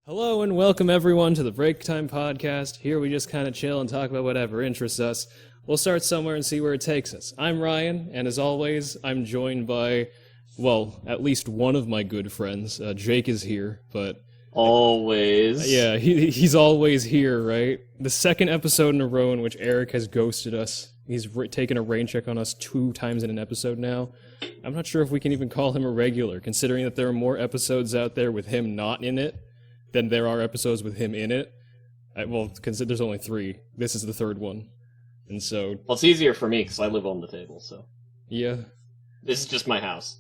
Hello and welcome everyone to the Break Time Podcast. Here we just kind of chill and talk about whatever interests us. We'll start somewhere and see where it takes us. I'm Ryan, and as always, I'm joined by, well, at least one of my good friends. Jake is here, but... Always. Yeah, he's always here, right? The second episode in a row in which Eric has ghosted us. He's taken a rain check on us 2 times in an episode now. I'm not sure if we can even call him a regular, considering that there are more episodes out there with him not in it than there are episodes with him in it. Well, consider there's only 3. This is the 3rd one. And so... Well, it's easier for me, because I live on the table, so... Yeah. This is just my house.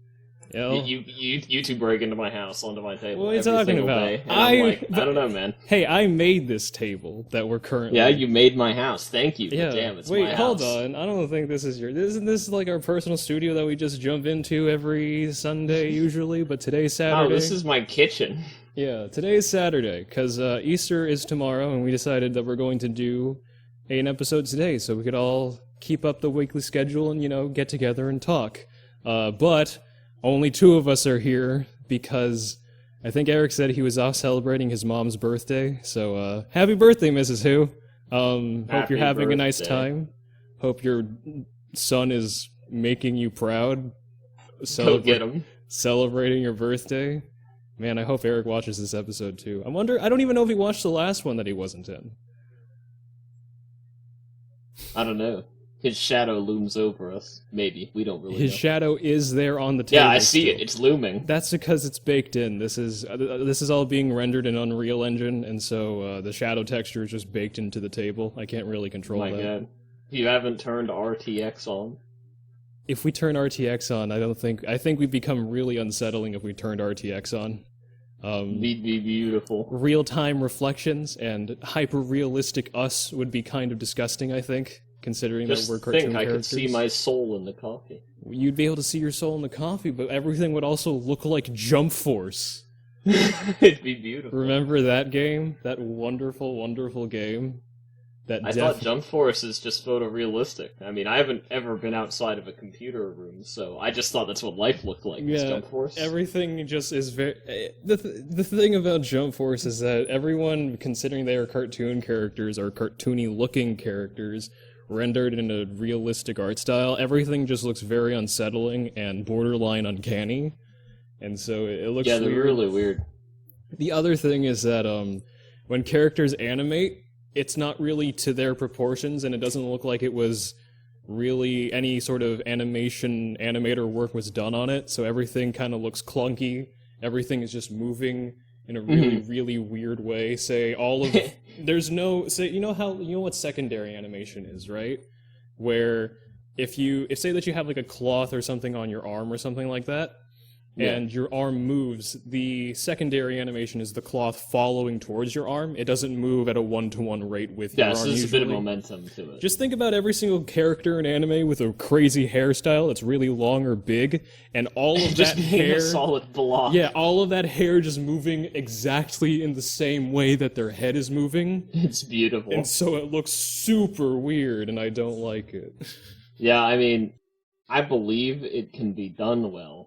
Yeah. You two break into my house, onto my table. What are you every talking single about? day, and I'm like, I don't know, man. Hey, I made this table that we're currently... Yeah, you made my house. Thank you. Yeah. Damn, it's Wait, my house. hold on. I don't think this is your... Isn't this like our personal studio that we just jump into every Sunday, usually? But today's Saturday. Oh, this is my kitchen. Yeah, today's Saturday, because Easter is tomorrow, and we decided that we're going to do an episode today, so we could all keep up the weekly schedule and, get together and talk. But only 2 of us are here, because I think Eric said he was off celebrating his mom's birthday, so happy birthday, Mrs. Who. Hope you're having a nice time. Hope your son is making you proud. Go get him. Celebrating your birthday. Man, I hope Eric watches this episode too. I don't even know if he watched the last one that he wasn't in. I don't know. His shadow looms over us. Maybe. We don't really know. His shadow is there on the table. Yeah, I see still. it. It's looming. That's because it's baked in. This is all being rendered in Unreal Engine, and so the shadow texture is just baked into the table. I can't really control that. My God. You haven't turned RTX on? If we turn RTX on, I think we'd become really unsettling if we turned RTX on. Be beautiful. Real-time reflections and hyper-realistic us would be kind of disgusting, I think, considering that we're cartoon characters. I could see my soul in the coffee. You'd be able to see your soul in the coffee, but everything would also look like Jump Force. It'd be beautiful. Remember that game? That wonderful, wonderful game? I thought Jump Force is just photorealistic. I mean, I haven't ever been outside of a computer room, so I just thought that's what life looked like, was Jump Force. Everything just is very... The thing about Jump Force is that everyone, considering they are cartoon characters, or cartoony-looking characters, rendered in a realistic art style, everything just looks very unsettling and borderline uncanny. And so it looks weird. Yeah, they're really weird. The other thing is that when characters animate, it's not really to their proportions, and it doesn't look like it was really any sort of animator work was done on it, so everything kind of looks clunky. Everything is just moving in a really, really weird way. There's no... you know what secondary animation is, right? Where if say that you have like a cloth or something on your arm or something like that, and your arm moves, the secondary animation is the cloth following towards your arm. It doesn't move at a 1-to-1 rate with your arm usually. There's a bit of momentum to it. Just think about every single character in anime with a crazy hairstyle that's really long or big, and all of that hair... Just a solid block. Yeah, all of that hair just moving exactly in the same way that their head is moving. It's beautiful. And so it looks super weird, and I don't like it. Yeah, I mean, I believe it can be done well.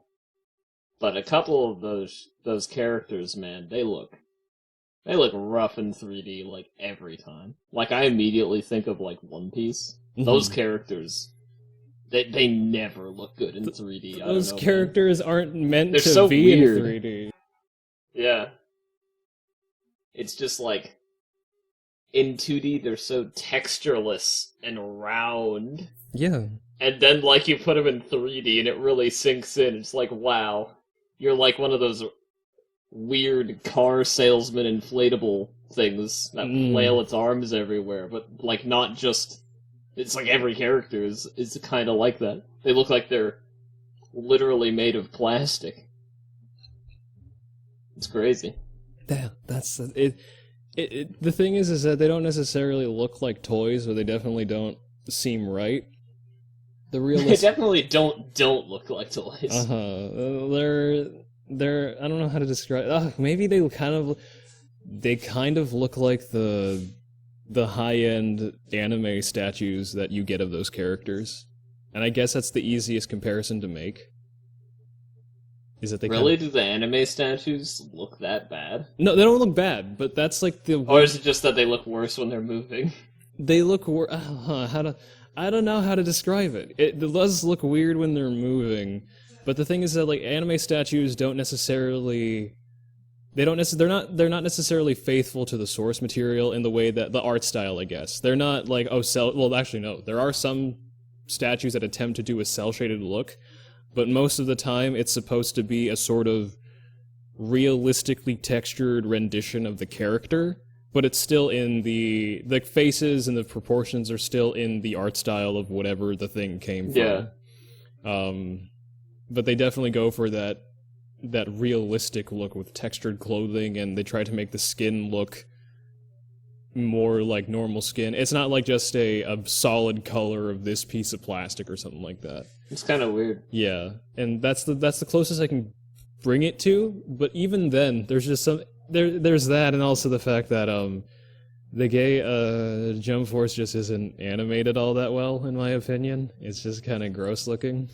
But a couple of those characters, man, they look rough in 3D like every time. Like I immediately think of like One Piece. Those characters, they never look good in 3D. Those characters aren't meant They're to so be weird. in 3D. Yeah. It's just like in 2D they're so textureless and round. Yeah. And then like you put them in 3D and it really sinks in. It's like, wow. You're like one of those weird car salesman inflatable things that flail its arms everywhere, but like not just... It's like every character is kind of like that. They look like they're literally made of plastic. It's crazy. Yeah, that's it. The thing is that they don't necessarily look like toys, or they definitely don't seem right. They definitely don't look like toys. They're I don't know how to describe. Maybe they kind of look like the high-end anime statues that you get of those characters, and I guess that's the easiest comparison to make. is that they Really? Do the anime statues look that bad? No, they don't look bad, but that's like the Or is it just that they look worse when they're moving? they look I don't know how to describe it. It does look weird when they're moving, but the thing is that like anime statues don't necessarily they're not necessarily faithful to the source material in the way that the art style, I guess. They're not like well actually no. There are some statues that attempt to do a cel shaded look, but most of the time it's supposed to be a sort of realistically textured rendition of the character, but it's still in the faces and the proportions are still in the art style of whatever the thing came from. Yeah. But they definitely go for that realistic look with textured clothing, and they try to make the skin look more like normal skin. It's not like just a solid color of this piece of plastic or something like that. It's kind of weird. Yeah, and that's the closest I can bring it to. But even then, there's just there's that, and also the fact that the gay Jump Force just isn't animated all that well, in my opinion. It's just kind of gross looking.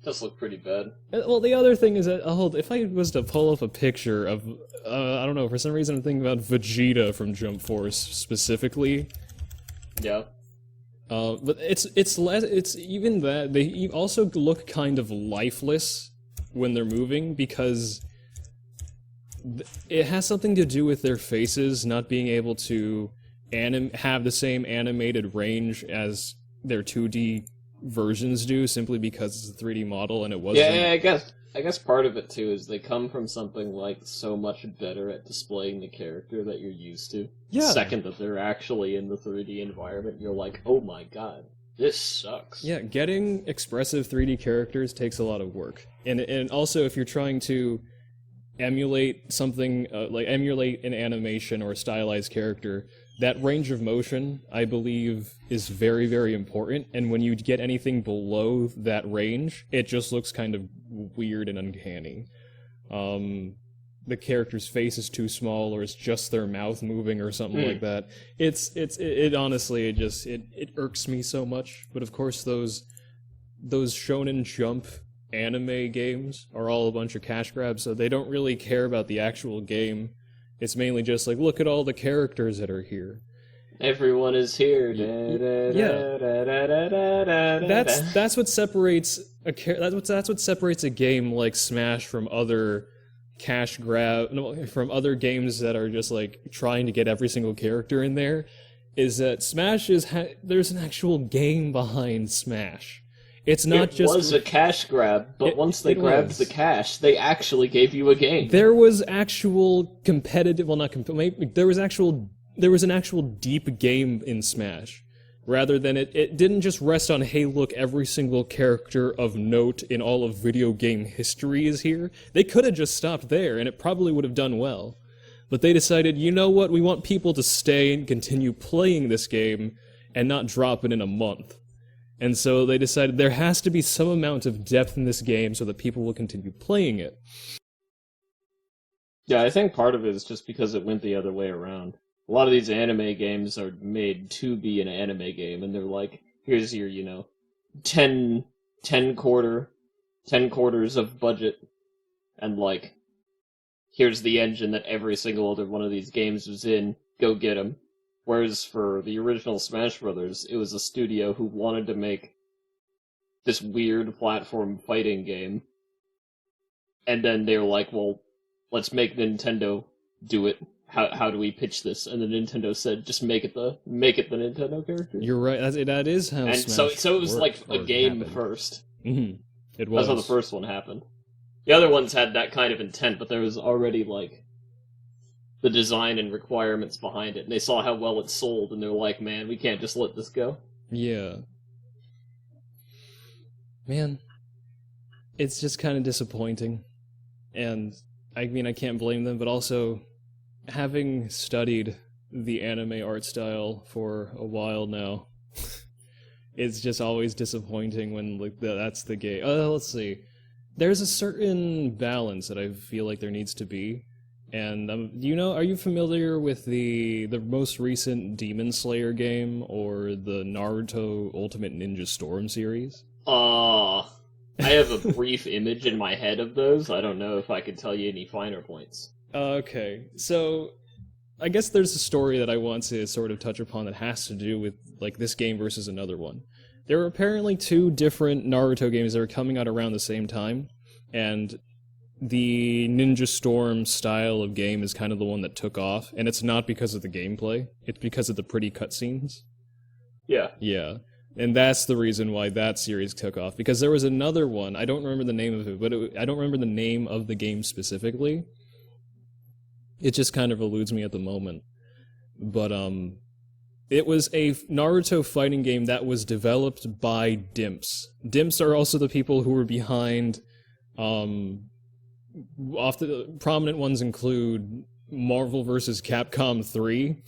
Does look pretty bad. Well, the other thing is that if I was to pull up a picture of I don't know, for some reason I'm thinking about Vegeta from Jump Force specifically. Yeah. But it's less. It's even that they also look kind of lifeless when they're moving because it has something to do with their faces not being able to have the same animated range as their 2D versions do, simply because it's a 3D model and it wasn't. Yeah, I guess part of it too is they come from something like so much better at displaying the character that you're used to. Yeah. The second that they're actually in the 3D environment, you're like, oh my god, this sucks. Yeah, getting expressive 3D characters takes a lot of work, and also if you're trying to emulate something emulate an animation or a stylized character, that range of motion, I believe, is very, very important, and when you get anything below that range, it just looks kind of weird and uncanny. The character's face is too small, or it's just their mouth moving, or something like that. It honestly, it irks me so much, but of course those Shonen Jump anime games are all a bunch of cash grabs, so they don't really care about the actual game. It's mainly just like, look at all the characters that are here. Everyone is here. Yeah. That's what separates that's what separates a game like Smash from other from other games that are just like trying to get every single character in there. Is that Smash there's an actual game behind Smash. It's not just... It was a cash grab, but once they grabbed the cash, they actually gave you a game. There was actual competitive... Well, not competitive... There was an actual deep game in Smash. Rather than it didn't just rest on, hey, look, every single character of note in all of video game history is here. They could have just stopped there, and it probably would have done well. But they decided, you know what, we want people to stay and continue playing this game and not drop it in a month. And so they decided there has to be some amount of depth in this game so that people will continue playing it. Yeah, I think part of it is just because it went the other way around. A lot of these anime games are made to be an anime game, and they're like, here's your, 10 quarters of budget, and like, here's the engine that every single other one of these games was in, go get them. Whereas for the original Smash Brothers, it was a studio who wanted to make this weird platform fighting game. And then they were like, well, let's make Nintendo do it. How do we pitch this? And then Nintendo said, just make it the Nintendo character. You're right, that is how and Smash so it was like a game happened. first. Mm-hmm. It was. That's how the first one happened. The other ones had that kind of intent, but there was already like the design and requirements behind it, and they saw how well it sold, and they're like, man, we can't just let this go. Yeah. Man, it's just kind of disappointing. And, I mean, I can't blame them, but also, having studied the anime art style for a while now, it's just always disappointing when like that's the game. Let's see. There's a certain balance that I feel like there needs to be. And are you familiar with the most recent Demon Slayer game or the Naruto Ultimate Ninja Storm series? I have a brief image in my head of those. I don't know if I could tell you any finer points. Okay, so I guess there's a story that I want to sort of touch upon that has to do with like this game versus another one. There were apparently two different Naruto games that were coming out around the same time, and the Ninja Storm style of game is kind of the one that took off, and it's not because of the gameplay, it's because of the pretty cutscenes. Yeah. Yeah. And that's the reason why that series took off. Because there was another one, I don't remember the name of it, but I don't remember the name of the game specifically. It just kind of eludes me at the moment. But, it was a Naruto fighting game that was developed by Dimps. Dimps are also the people who were behind, prominent ones include Marvel vs. Capcom 3.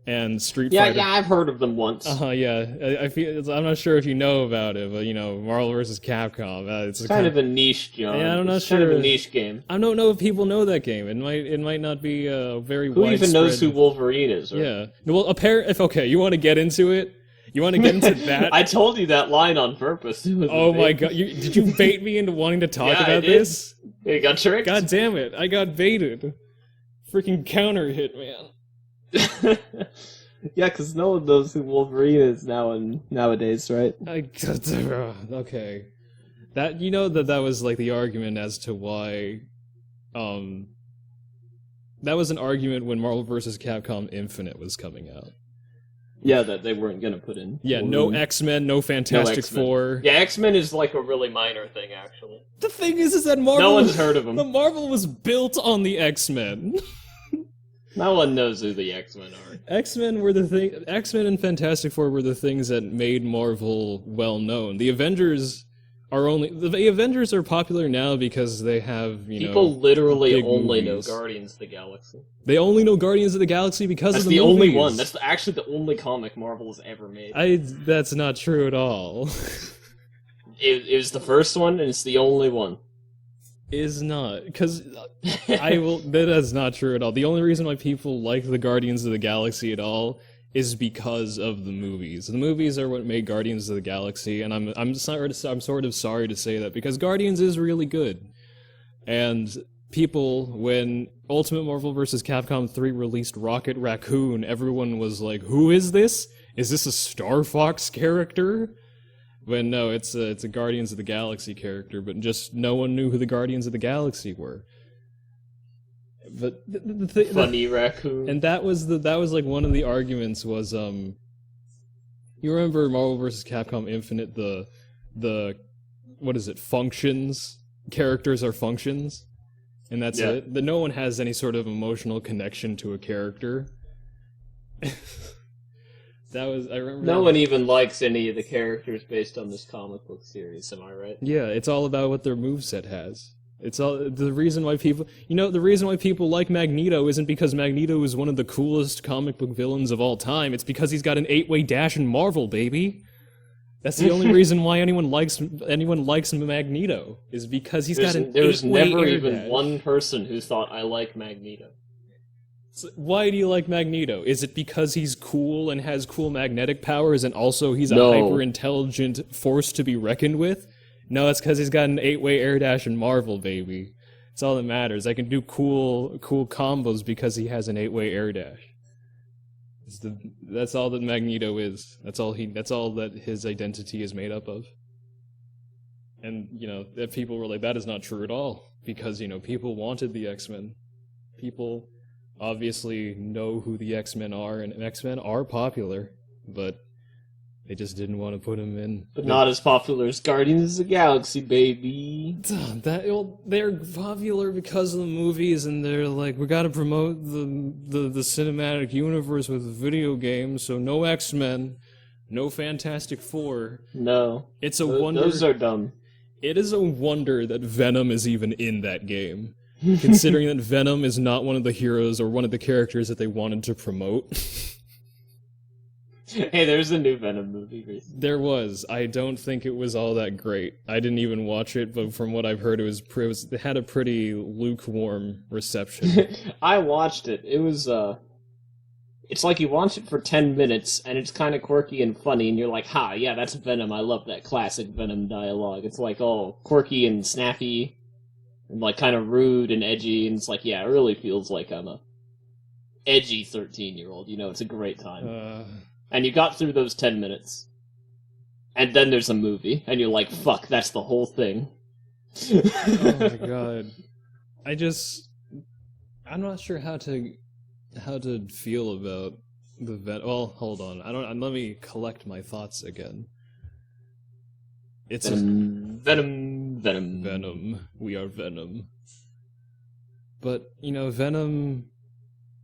And Street Fighter. Yeah, I've heard of them once. Yeah. I feel I'm not sure if you know about it, but Marvel vs. Capcom. It's kind of a niche, John. Yeah, I'm not sure. Kind of a niche game. I don't know if people know that game. It might not be very Who widespread. even knows who Wolverine is? Right? Yeah. Well, okay, you want to get into it? You want to get into that? I told you that line on purpose. Oh my god! Did you bait me into wanting to talk about this? You got tricked. God damn it! I got baited. Freaking counter hit, man. Yeah, because no one knows who Wolverine is nowadays, right? Okay. That was like the argument as to why, that was an argument when Marvel vs. Capcom Infinite was coming out. Yeah, that they weren't gonna put in. Yeah, no X-Men, no Fantastic Four. Yeah, X-Men is like a really minor thing, actually. The thing is that Marvel... No one's heard of them. The Marvel was built on the X-Men. No one knows who the X-Men are. X-Men and Fantastic Four were the things that made Marvel well known. The Avengers are popular now because they have, people literally only movies. know Guardians of the Galaxy. They only know Guardians of the Galaxy because That's of the the movies. only one. That's actually the only comic Marvel has ever made. That's not true at all. It was the first one, and it's the only one. Is not, because that is not true at all. The only reason why people like the Guardians of the Galaxy at all is because of the movies. The movies are what made Guardians of the Galaxy, and I'm sort of sorry to say that, because Guardians is really good. And people, when Ultimate Marvel vs. Capcom 3 released Rocket Raccoon, everyone was like, who is this? Is this a Star Fox character? When no, it's a Guardians of the Galaxy character, but just no one knew who the Guardians of the Galaxy were. But funny raccoon. And that was like one of the arguments was you remember Marvel vs. Capcom Infinite, the what is it, functions? Characters are functions, and that's it. That no one has any sort of emotional connection to a character. I remember. No one even likes any of the characters based on this comic book series. Am I right? Yeah, it's all about what their moveset has. It's all the reason why people like Magneto isn't because Magneto is one of the coolest comic book villains of all time. It's because he's got an 8-way dash in Marvel, baby. That's the only reason why anyone likes Magneto is because he's got an 8-way There's never even dash. one person who thought I like Magneto. So why do you like Magneto? Is it because he's cool and has cool magnetic powers and also he's a hyper-intelligent force to be reckoned with? No, it's because he's got an 8-way air dash in Marvel, baby. That's all that matters. I can do cool combos because he has an 8-way air dash. That's all that Magneto is. That's all that his identity is made up of. And, that people were like, that is not true at all. Because, people wanted the X-Men. People obviously know who the X-Men are, and X-Men are popular, but they just didn't want to put them in. But not as popular as Guardians of the Galaxy, baby. They're popular because of the movies, and they're like, we gotta promote the cinematic universe with video games, so no X-Men, no Fantastic Four. No. It's a wonder. Those are dumb. It is a wonder that Venom is even in that game. Considering that Venom is not one of the heroes or one of the characters that they wanted to promote. Hey, there's a new Venom movie recently. There was. I don't think it was all that great. I didn't even watch it, but from what I've heard, it had a pretty lukewarm reception. I watched it. It it's like you watch it for 10 minutes, and it's kind of quirky and funny, and you're like, ha, yeah, that's Venom, I love that classic Venom dialogue. It's like all quirky and snappy, and like kind of rude and edgy, and it's like, yeah, it really feels like I'm a edgy 13-year-old, it's a great time. And you got through those 10 minutes, and then there's a movie, and you're like, fuck, that's the whole thing. Oh my god. I'm not sure how to feel about the Venom. Well, hold on. Let me collect my thoughts again. It's Venom. We are Venom. But, Venom...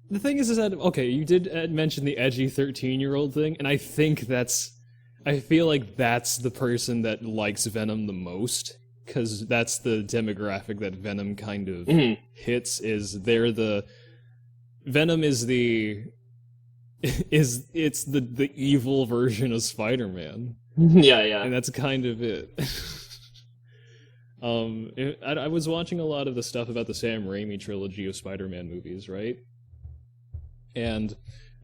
The thing is that, okay, you did mention the edgy 13-year-old thing, and I feel like that's the person that likes Venom the most, because that's the demographic that Venom kind of hits, Venom is the evil version of Spider-Man. Yeah. And that's kind of it. I was watching a lot of the stuff about the Sam Raimi trilogy of Spider-Man movies, right? And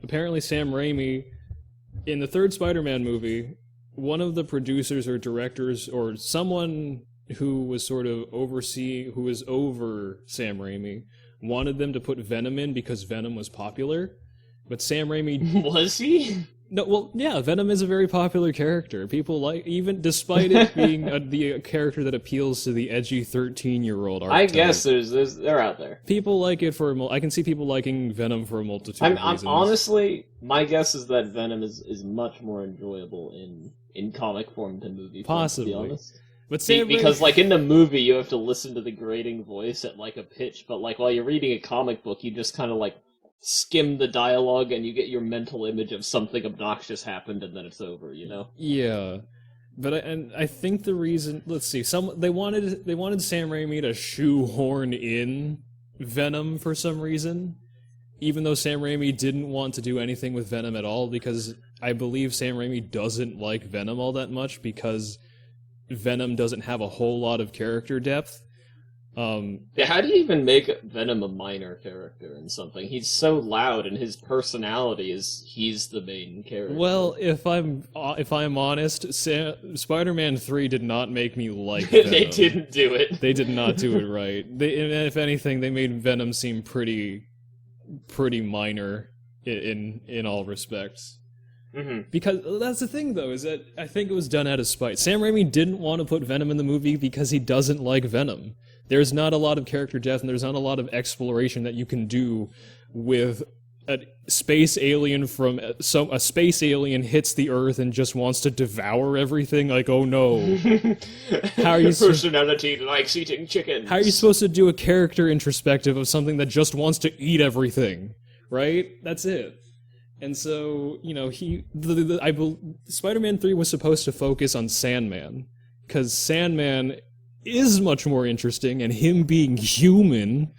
apparently Sam Raimi, in the third Spider-Man movie, one of the producers or directors or someone who was sort of over Sam Raimi wanted them to put Venom in because Venom was popular, but Sam Raimi... Was he? No, well, yeah, Venom is a very popular character. People like, even despite it being the character that appeals to the edgy 13-year-old archetype. I guess they're out there. People like it I can see people liking Venom for a multitude of reasons. Honestly, my guess is that Venom is much more enjoyable in comic form than movie form, possibly. To be honest. But because like in the movie you have to listen to the grating voice at like a pitch, but like while you're reading a comic book you just kind of like skim the dialogue and you get your mental image of something obnoxious happened and then it's over, Yeah. But I think the reason, let's see, they wanted Sam Raimi to shoehorn in Venom for some reason, even though Sam Raimi didn't want to do anything with Venom at all, because I believe Sam Raimi doesn't like Venom all that much because Venom doesn't have a whole lot of character depth. Yeah, how do you even make Venom a minor character in something? He's so loud, and his personality he's the main character. Well, if I'm honest, Spider-Man 3 did not make me like Venom. They didn't do it. They did not do it right. If anything, they made Venom seem pretty minor in all respects. Mm-hmm. Because that's the thing, though, is that I think it was done out of spite. Sam Raimi didn't want to put Venom in the movie because he doesn't like Venom. There's not a lot of character depth, and there's not a lot of exploration that you can do with a space alien a space alien hits the Earth and just wants to devour everything. Like, oh no, how are you? Personality likes eating chickens. How are you supposed to do a character introspective of something that just wants to eat everything? Right? That's it. And so, Spider-Man 3 was supposed to focus on Sandman, because Sandman is much more interesting, and him being human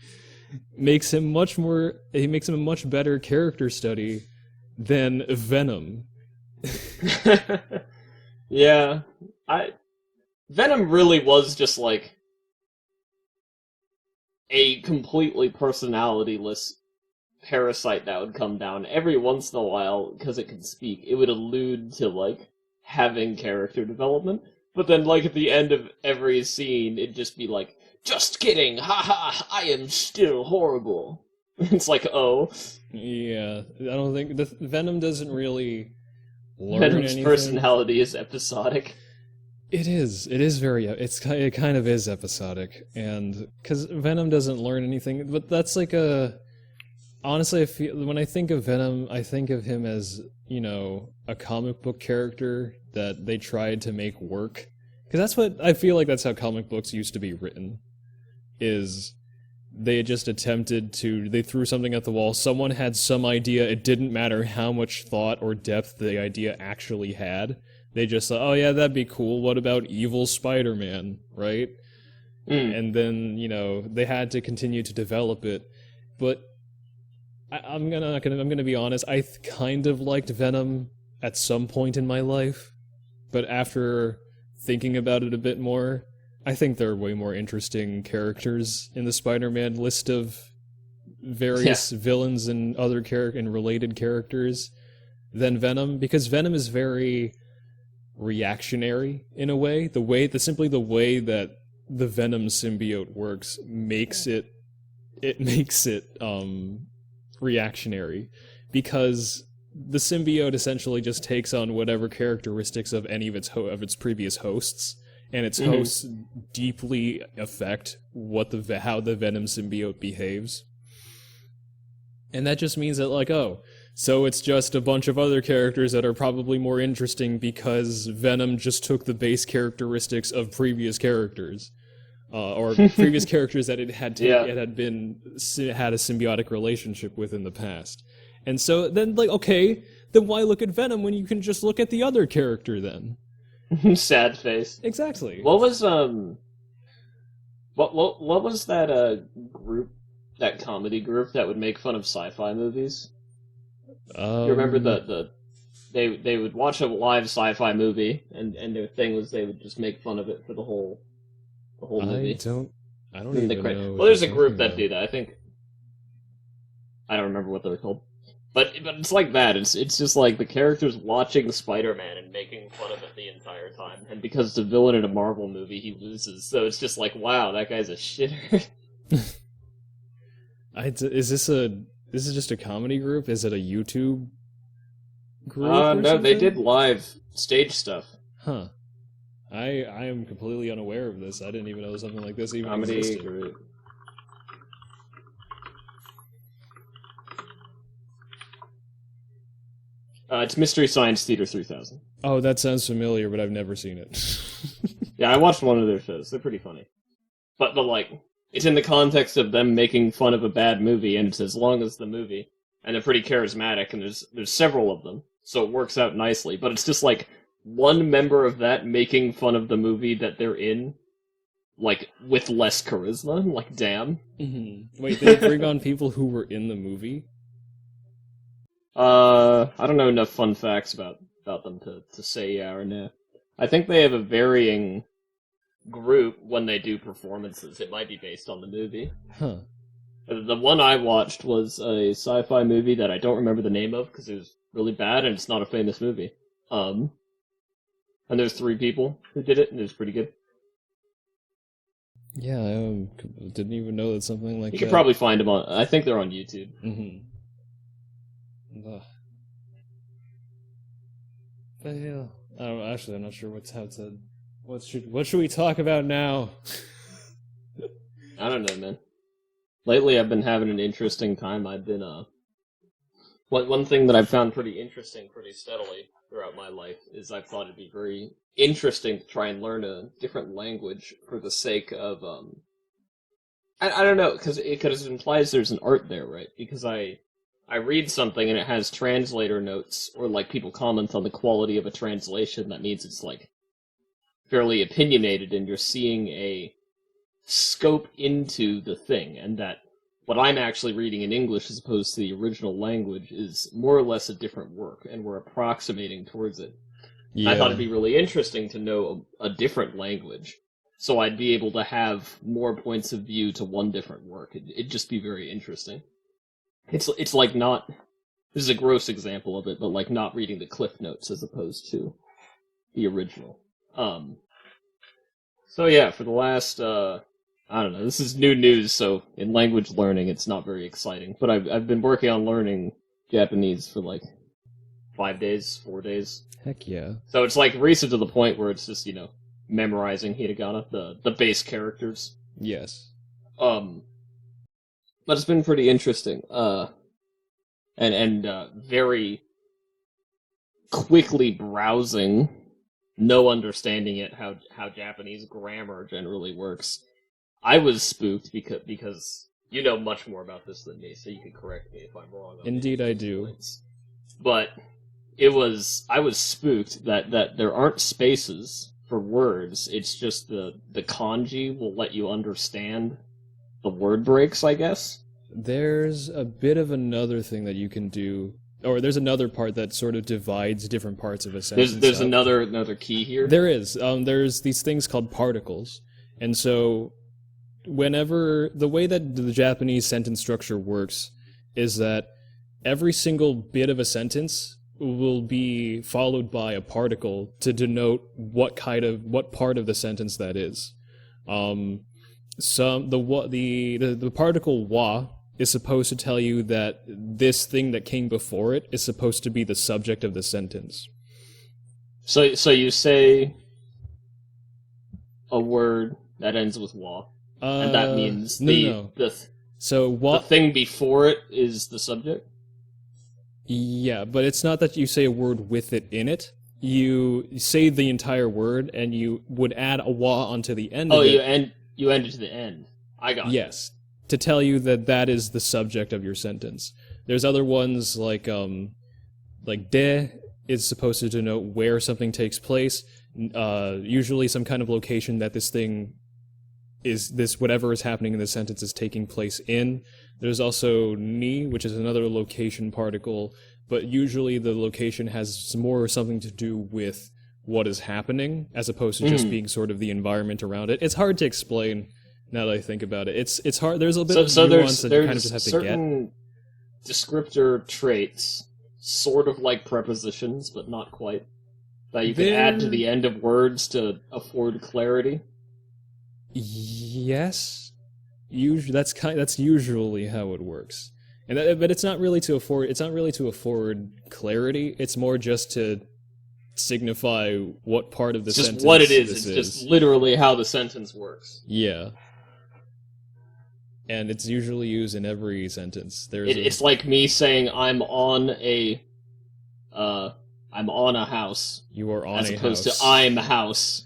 makes him a much better character study than Venom. Yeah. Venom really was just like a completely personalityless parasite that would come down every once in a while, because it can speak. It would allude to like having character development, but then like at the end of every scene it'd just be like, just kidding, haha, I am still horrible. It's like, oh. Yeah, I don't think Venom doesn't really learn Venom's anything. personality is episodic. It kind of is episodic, and because Venom doesn't learn anything, but that's like honestly, when I think of Venom, I think of him as, a comic book character that they tried to make work. Because I feel like that's how comic books used to be written. Is they just they threw something at the wall, someone had some idea, it didn't matter how much thought or depth the idea actually had. They just thought, oh yeah, that'd be cool, what about evil Spider-Man, right? And then, they had to continue to develop it. But I'm gonna be honest, I kind of liked Venom at some point in my life, but after thinking about it a bit more, I think there are way more interesting characters in the Spider-Man list of various villains and other and related characters than Venom, because Venom is very reactionary in a way. Simply the way that the Venom symbiote works makes it reactionary, because the symbiote essentially just takes on whatever characteristics of any of its previous hosts, and its hosts deeply affect how the Venom symbiote behaves. And that just means that, like, so it's just a bunch of other characters that are probably more interesting because Venom just took the base characteristics of previous characters. Or previous characters that it had had a symbiotic relationship with in the past. And so then, like, okay, then why look at Venom when you can just look at the other character then? Sad face. Exactly. What was what was that group, that comedy group that would make fun of sci-fi movies? You remember they would watch a live sci-fi movie, and their thing was they would just make fun of it for the whole movie. I don't even know. Well, there's a group that do that. I don't remember what they're called. But it's like that. It's just like the characters watching Spider-Man and making fun of it the entire time. And because it's a villain in a Marvel movie, he loses. So it's just like, wow, that guy's a shitter. Is this just a comedy group? Is it a YouTube group? No, they did live stage stuff. Huh. I am completely unaware of this. I didn't even know something like this even existed. Group. It's Mystery Science Theater 3000. Oh, that sounds familiar, but I've never seen it. Yeah, I watched one of their shows. They're pretty funny. But like, it's in the context of them making fun of a bad movie, and it's as long as the movie. And they're pretty charismatic, and there's several of them, so it works out nicely. But it's just like one member of that making fun of the movie that they're in, like, with less charisma. Like, damn. Mm-hmm. Wait, they bring on people who were in the movie? I don't know enough fun facts about them to say yeah or no. I think they have a varying group when they do performances. It might be based on the movie. Huh. The one I watched was a sci-fi movie that I don't remember the name of because it was really bad and it's not a famous movie. And there's 3 people who did it, and it was pretty good. Yeah, I didn't even know that something like that. You could probably find them on. I think they're on YouTube. Mm-hmm. The hell? I'm not sure what should we talk about now? I don't know, man. Lately, I've been having an interesting time. I've been one thing that I've found pretty interesting, pretty steadily throughout my life is I've thought it'd be very interesting to try and learn a different language for the sake of I don't know, because it implies there's an art there, right? Because I read something and it has translator notes, or like people comment on the quality of a translation. That means it's like fairly opinionated, and you're seeing a scope into the thing, and that what I'm actually reading in English as opposed to the original language is more or less a different work, and we're approximating towards it. Yeah. I thought it'd be really interesting to know a different language, so I'd be able to have more points of view to one different work. It'd just be very interesting. It's like not... This is a gross example of it, but like not reading the Cliff Notes as opposed to the original. So yeah, for the last... I don't know, this is new news, so in language learning it's not very exciting. But I've been working on learning Japanese for like 5 days, 4 days. Heck yeah. So it's like recent to the point where it's just, memorizing hiragana, the base characters. Yes. But it's been pretty interesting. And very quickly browsing, no understanding it, how Japanese grammar generally works. I was spooked because you know much more about this than me, so you can correct me if I'm wrong. Indeed, I do. Points. But I was spooked that there aren't spaces for words. It's just the kanji will let you understand the word breaks, I guess. There's a bit of another thing that you can do, or there's another part that sort of divides different parts of a sentence. There's another key here? There is. There's these things called particles, and so whenever the way that the Japanese sentence structure works is that every single bit of a sentence will be followed by a particle to denote what part of the sentence that is. The particle wa is supposed to tell you that this thing that came before it is supposed to be the subject of the sentence. So you say a word that ends with wa, and that means the thing before it is the subject? Yeah, but it's not that you say a word with it in it. You say the entire word, and you would add a wa onto the end of it. You end it to the end. I got Yes, to tell you that that is the subject of your sentence. There's other ones like de is supposed to denote where something takes place, usually some kind of location that whatever is happening in the sentence is taking place in. There's also ni, which is another location particle, but usually the location has something to do with what is happening, as opposed to just being sort of the environment around it. It's hard to explain now that I think about it. It's hard. There's a bit of nuance that you kind of just have to get. Certain descriptor traits, sort of like prepositions, but not quite, that you can add to the end of words to afford clarity. Yes, that's usually how it works, but it's not really to afford. It's not really to afford clarity. It's more just to signify what part of the sentence. Just what it is. It's just literally how the sentence works. Yeah, and it's usually used in every sentence. It's like me saying I'm on a house. You are on a house. As opposed to I'm a house.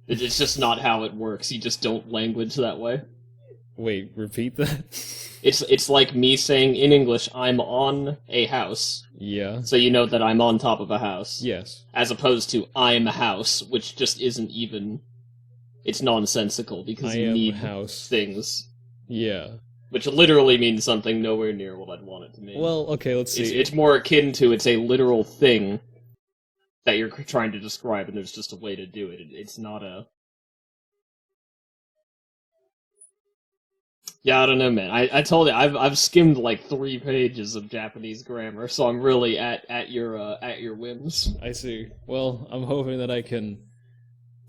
It's just not how it works. You just don't language that way. Wait, repeat that? It's like me saying in English, I'm on a house. Yeah. So you know that I'm on top of a house. Yes. As opposed to I'm a house, which just isn't even... It's nonsensical, because you need things. Yeah. Which literally means something nowhere near what I'd want it to mean. Well, okay, let's see. It's more akin to it's a literal thing that you're trying to describe, and there's just a way to do it. It's not a... Yeah, I don't know, man. I told you, I've skimmed like 3 pages of Japanese grammar, so I'm really at your whims. I see. Well, I'm hoping that I can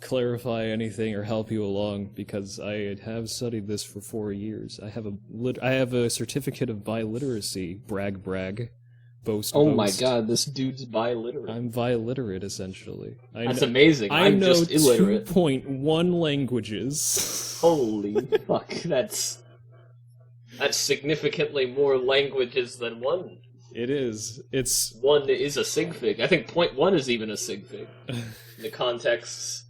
clarify anything or help you along, because I have studied this for 4 years. I have a certificate of biliteracy. Brag. Boast. My god, this dude's biliterate. I'm biliterate, essentially. That's amazing. I know just illiterate. 2.1 languages. Holy fuck, that's significantly more languages than 1. It is. It's 1 is a sig fig. I think 0.1 is even a sig fig. In the context.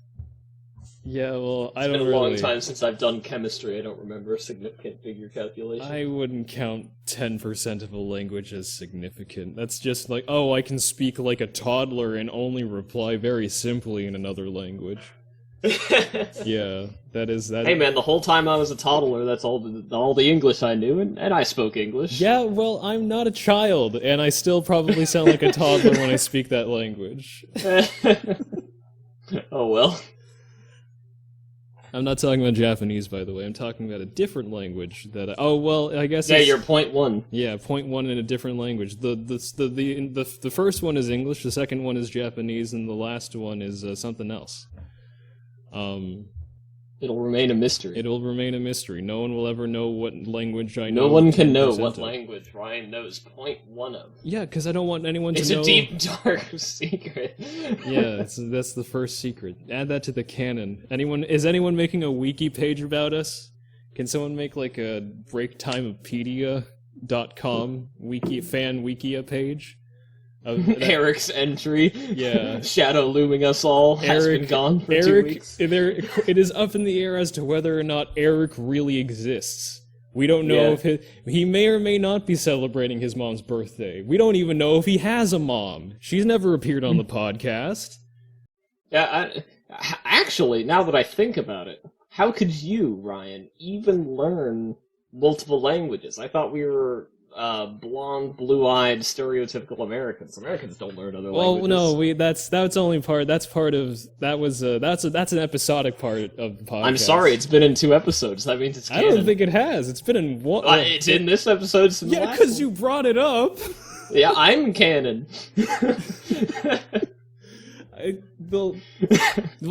Yeah, well, It's been a long time since I've done chemistry. I don't remember significant figure calculation. I wouldn't count 10% of a language as significant. That's just like, I can speak like a toddler and only reply very simply in another language. Yeah, that is that. Hey man, the whole time I was a toddler, that's all the English I knew, and I spoke English. Yeah, well, I'm not a child, and I still probably sound like a toddler when I speak that language. Oh well. I'm not talking about Japanese, by the way. I'm talking about a different language that. I guess. Yeah, you're 0.1. Yeah, 0.1 in a different language. The first one is English, the second one is Japanese, and the last one is something else. It'll remain a mystery. It'll remain a mystery. No one will ever know what language I know. No one can know what language Ryan knows 0.1 of. Yeah, because I don't want anyone to know. It's a deep, dark secret. Yeah, that's the first secret. Add that to the canon. Is anyone making a wiki page about us? Can someone make like a breaktimepedia.com fan wikia page? Eric's entry. Yeah. Shadow looming us all has been gone for 2 weeks. It is up in the air as to whether or not Eric really exists. We don't know if he may or may not be celebrating his mom's birthday. We don't even know if he has a mom. She's never appeared on the podcast. Yeah, actually, now that I think about it, how could you, Ryan, even learn multiple languages? I thought we were blonde, blue-eyed, stereotypical Americans. Americans don't learn other Well, languages. no, that's only part. That's part of that was that's an episodic part of the podcast. I'm sorry, it's been in 2 episodes. That means it's I canon. don't think it has. It's been in one. It's in this episode. It's in the Yeah, last because one. you brought it up. Yeah, I'm canon. Well,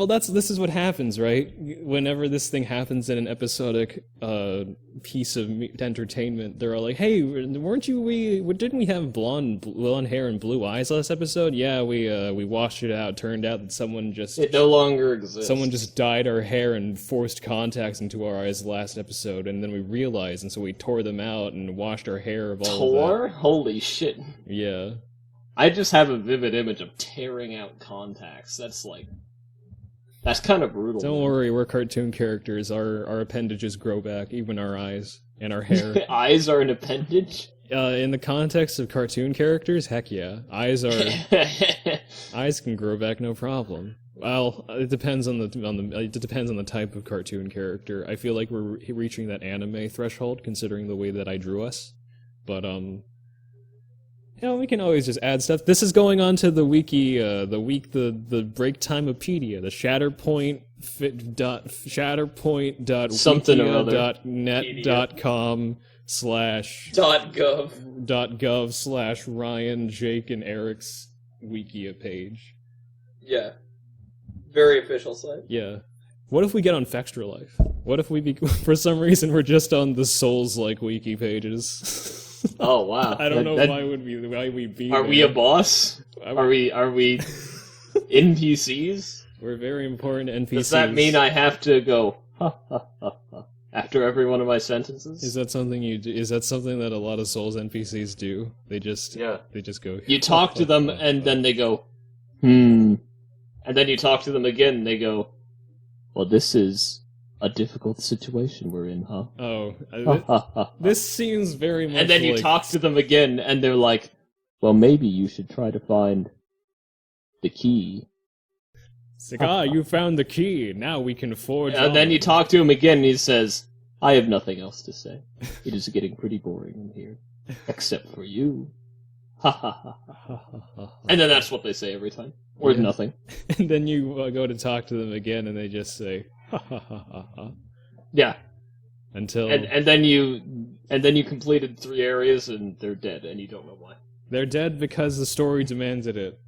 this is what happens, right? Whenever this thing happens in an episodic piece of entertainment, they're all like, "Hey, didn't we have blonde hair and blue eyes last episode? Yeah, we washed it out. Turned out that It no longer exists. someone just dyed our hair and forced contacts into our eyes last episode, and then we realized, and so we tore them out and washed our hair of all of Tore? Holy shit. that. Yeah. I just have a vivid image of tearing out contacts. That's kind of brutal. Don't worry, we're cartoon characters. Our appendages grow back, even our eyes and our hair. Eyes are an appendage? In the context of cartoon characters, heck yeah, eyes can grow back no problem. Well, it depends on the type of cartoon character. I feel like we're reaching that anime threshold, considering the way that I drew us. But we can always just add stuff. This is going on to the wiki, the break timeopedia, the shatterpoint.wiki.net.com/.gov/Ryan, Jake, and Eric's Wikia page. Yeah. Very official site. Yeah. What if we get on Fextra Life? What if for some reason we're just on the Souls-like wiki pages? Oh wow! I don't know why we be. Are we a boss? Are we NPCs? We're very important NPCs. Does that mean I have to go ha ha ha ha after every one of my sentences? Is that something you do? Is that something that a lot of Souls NPCs do? They just go. You talk to them and then they go, and then you talk to them again and they go, well, this is a difficult situation we're in, huh? Oh, this seems very much. And then you talk to them again, and they're like, "Well, maybe you should try to find the key." It's like, you found the key. Now we can forge. And then you talk to him again, and he says, "I have nothing else to say. It is getting pretty boring in here, except for you." Ha ha ha. And then that's what they say every time, or nothing. And then you go to talk to them again, and they just say. Yeah. Until and then you completed 3 areas and they're dead and you don't know why. They're dead because the story demanded it.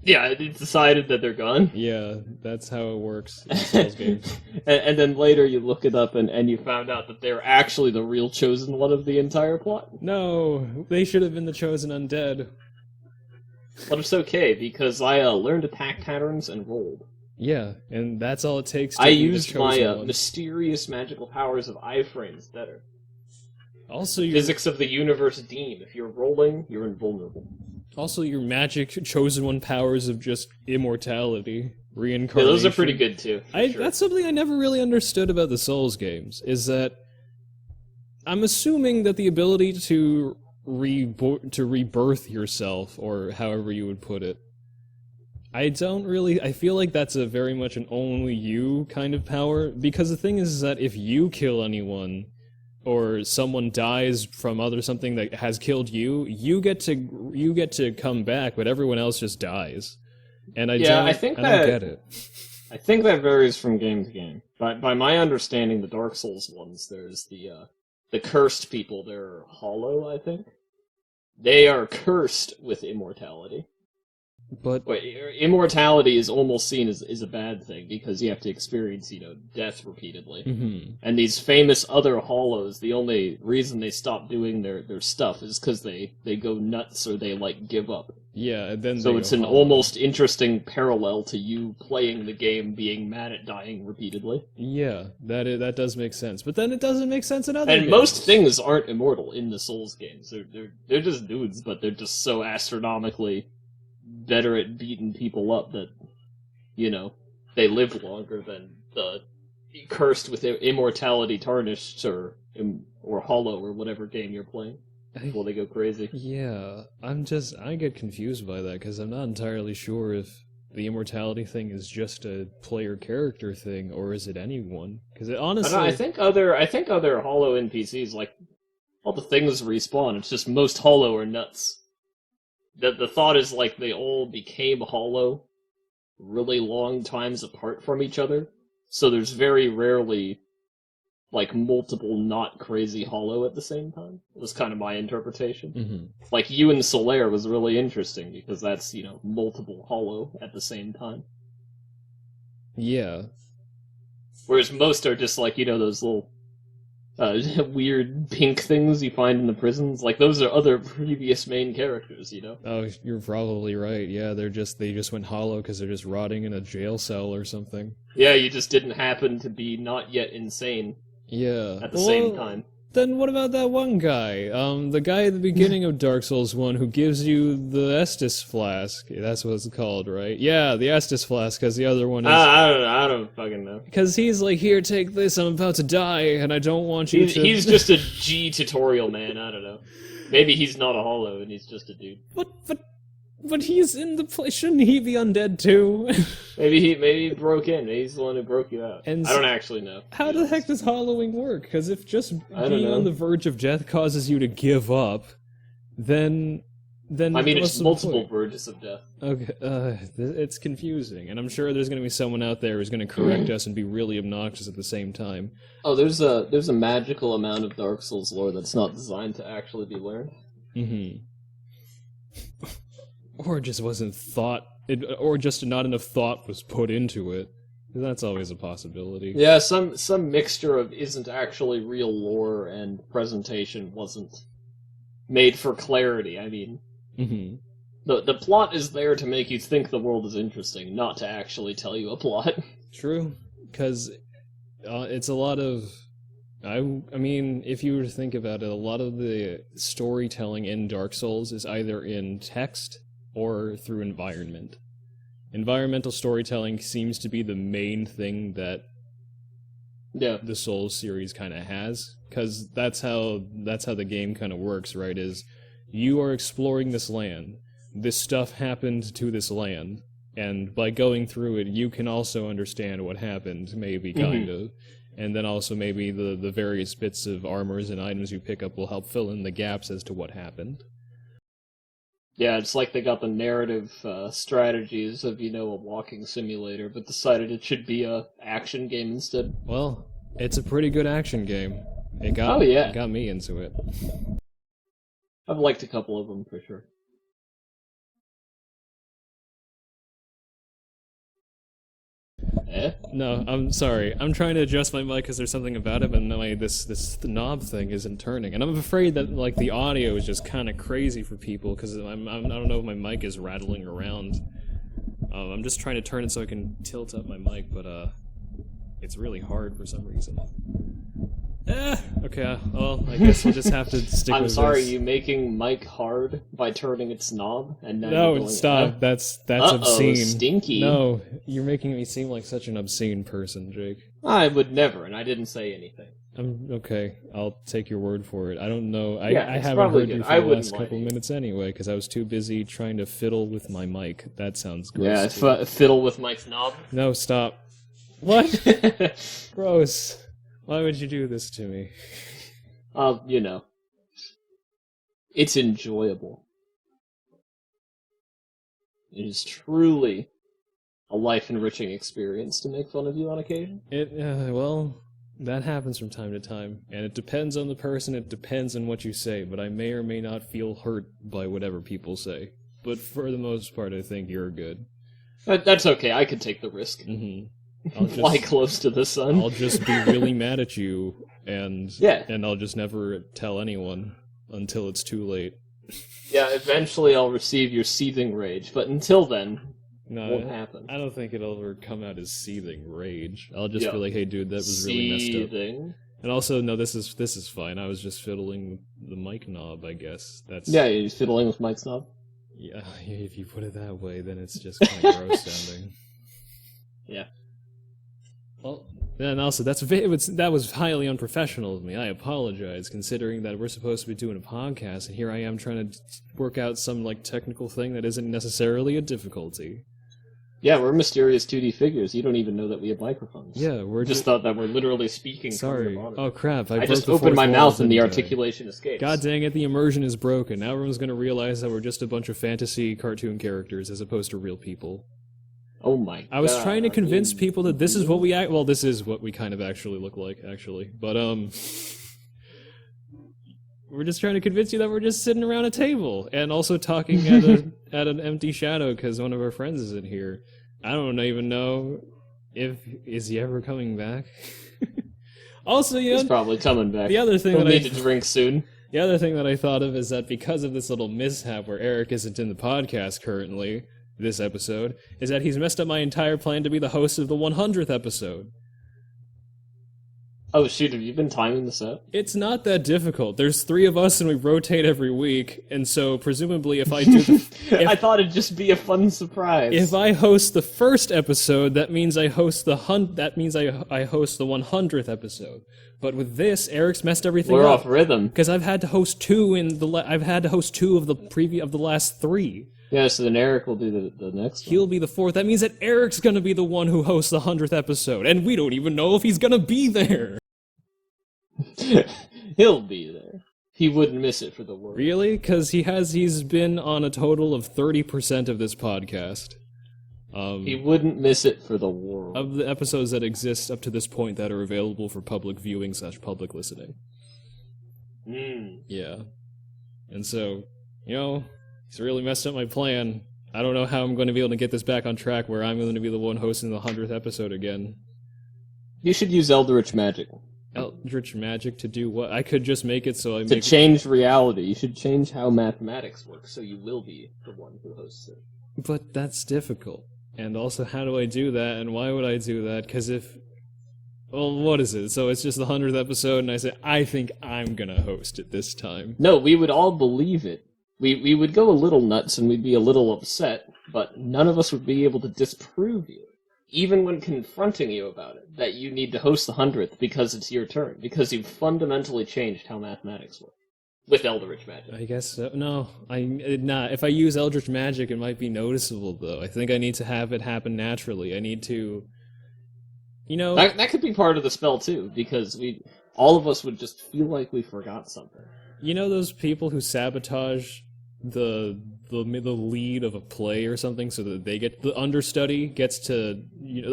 Yeah, it decided that they're gone. Yeah, that's how it works in Souls games. And then later you look it up and you found out that they're actually the real chosen one of the entire plot. No, they should have been the chosen undead. But it's okay because I learned attack patterns and rolled. Yeah, and that's all it takes to I be used the my chosen one. mysterious magical powers of iframes better. Also, Physics of the universe deem. If you're rolling, you're invulnerable. Also, your magic chosen one powers of just immortality, Yeah, reincarnation. those are pretty good too. Sure. That's something I never really understood about the Souls games, is that I'm assuming that the ability to rebirth yourself, or however you would put it, I feel like that's a very much an only you kind of power, because the thing is that if you kill anyone, or someone dies from something that has killed you, you get to come back, but everyone else just dies. And I don't get it. I think that varies from game to game. By my understanding, the Dark Souls ones, there's the cursed people. They're hollow, I think. They are cursed with immortality. But immortality is almost seen as a bad thing because you have to experience, death repeatedly. Mm-hmm. And these famous other hollows, the only reason they stop doing their stuff is because they go nuts or they give up. Yeah, and then so it's an almost interesting parallel to you playing the game, being mad at dying repeatedly. Yeah, that does make sense. But then it doesn't make sense in other games. And most things aren't immortal in the Souls games. They're just dudes, but they're just so astronomically better at beating people up that, they live longer than the cursed with immortality tarnished or hollow or whatever game you're playing. Before they go crazy. Yeah, I get confused by that because I'm not entirely sure if the immortality thing is just a player character thing or is it anyone? Because honestly, I think other hollow NPCs like all the things respawn. It's just most hollow are nuts. The thought is like they all became hollow really long times apart from each other. So there's very rarely like multiple not crazy hollow at the same time. It was kind of my interpretation. Mm-hmm. Like you and Solaire was really interesting because that's, multiple hollow at the same time. Yeah. Whereas most are just like, those little weird pink things you find in the prisons. Like those are other previous main characters, Oh, you're probably right. Yeah, they just went hollow because they're just rotting in a jail cell or something. Yeah, you just didn't happen to be not yet insane. Yeah. At the same time. Then what about that one guy? The guy at the beginning of Dark Souls 1 who gives you the Estus Flask. That's what it's called, right? Yeah, the Estus Flask, because the other one is... I don't fucking know. Because he's like, here, take this, I'm about to die, and I don't want you to... He's just a G tutorial man, I don't know. Maybe he's not a hollow and he's just a dude. But he's in the place. Shouldn't he be undead too? maybe he broke in. Maybe he's the one who broke you out. And I don't actually know. How the heck does hollowing work? Because if just being on the verge of death causes you to give up, then I mean, it's multiple verges of death. Okay, it's confusing, and I'm sure there's going to be someone out there who's going to correct us and be really obnoxious at the same time. Oh, there's a magical amount of Dark Souls lore that's not designed to actually be learned. Mm-hmm. Or just wasn't thought, or just not enough thought was put into it. That's always a possibility. Yeah, some mixture of isn't actually real lore and presentation wasn't made for clarity. I mean, the plot is there to make you think the world is interesting, not to actually tell you a plot. True, because it's a lot of... I mean, if you were to think about it, a lot of the storytelling in Dark Souls is either in text or through environment. Environmental storytelling seems to be the main thing that the Souls series kind of has, because that's how the game kind of works, right? Is you are exploring this land, this stuff happened to this land, and by going through it, you can also understand what happened, maybe, kind of. And then also maybe the various bits of armors and items you pick up will help fill in the gaps as to what happened. Yeah, it's like they got the narrative strategies of, a walking simulator, but decided it should be a action game instead. Well, it's a pretty good action game. It got me into it. I've liked a couple of them, for sure. Eh? No, I'm sorry. I'm trying to adjust my mic because there's something about it, but this knob thing isn't turning, and I'm afraid that the audio is just kind of crazy for people because I don't know if my mic is rattling around. I'm just trying to turn it so I can tilt up my mic, but it's really hard for some reason. Okay, well, I guess we'll just have to stick with this. I'm sorry, you making Mike hard by turning its knob? And now no, you're going, stop. That's obscene. Stinky. No, you're making me seem like such an obscene person, Jake. I would never, and I didn't say anything. Okay, I'll take your word for it. I don't know. I haven't heard you for the last couple minutes anyway, because I was too busy trying to fiddle with my mic. That sounds gross. Yeah, fiddle with Mike's knob? No, stop. What? Gross. Why would you do this to me? It's enjoyable. It is truly a life-enriching experience to make fun of you on occasion. Well, that happens from time to time, and it depends on the person, it depends on what you say, but I may or may not feel hurt by whatever people say. But for the most part, I think you're good. That's okay, I can take the risk. I'll fly close to the sun. I'll just be really mad at you, and I'll just never tell anyone until it's too late. Yeah, eventually I'll receive your seething rage, but until then, it won't happen. I don't think it'll ever come out as seething rage. I'll just be like, hey dude, that was really messed up. And also, no, this is fine. I was just fiddling with the mic knob, I guess. You're fiddling with Mike's knob? Yeah, if you put it that way, then it's just kind of gross sounding. Yeah. Well, and also, that was highly unprofessional of me. I apologize, considering that we're supposed to be doing a podcast, and here I am trying to work out some, technical thing that isn't necessarily a difficulty. Yeah, we're mysterious 2D figures. You don't even know that we have microphones. Yeah, we're just thought that we're literally speaking from Sorry. your monitor. Oh crap! I broke just the opened fourth my wall, mouth and the didn't I? articulation escapes. God dang it! The immersion is broken. Now everyone's gonna realize that we're just a bunch of fantasy cartoon characters as opposed to real people. Oh my god. I was trying to convince people that this is what we act. Well, this is what we kind of actually look like, actually. But we're just trying to convince you that we're just sitting around a table and also talking at an empty shadow because one of our friends isn't here. I don't even know if is he ever coming back. Also, He's probably coming back. The other thing He'll that need to drink soon. The other thing that I thought of is that because of this little mishap where Eric isn't in the podcast currently, this episode, is that he's messed up my entire plan to be the host of the 100th episode. Oh shoot, have you been timing this out? It's not that difficult. There's 3 of us and we rotate every week, and so presumably if I do the... I thought it'd just be a fun surprise. If I host the first episode, that means I host the I host the 100th episode. But with this, Eric's messed everything up. We're off rhythm. Because I've had to host 2 I've had to host 2 of the last 3. Yeah, so then Eric will do the next one. He'll be the 4th. That means that Eric's gonna be the one who hosts the 100th episode, and we don't even know if he's gonna be there. He'll be there. He wouldn't miss it for the world. Really? Because he's been on a total of 30% of this podcast. He wouldn't miss it for the world. Of the episodes that exist up to this point that are available for public viewing / public listening. Yeah. And so, he's really messed up my plan. I don't know how I'm going to be able to get this back on track where I'm going to be the one hosting the 100th episode again. You should use Eldritch Magic. Eldritch Magic to do what? I could just make it so To change reality. You should change how mathematics works so you will be the one who hosts it. But that's difficult. And also, how do I do that, and why would I do that? Because well, what is it? So it's just the 100th episode, and I say, I think I'm gonna host it this time. No, we would all believe it. We would go a little nuts, and we'd be a little upset, but none of us would be able to disprove you, even when confronting you about it, that you need to host the 100th because it's your turn, because you've fundamentally changed how mathematics work. With Eldritch Magic. I guess so. No, not. If I use Eldritch Magic, it might be noticeable, though. I think I need to have it happen naturally. I need to... That could be part of the spell, too, because all of us would just feel like we forgot something. You know those people who sabotage the lead of a play or something so that they get... The understudy gets to...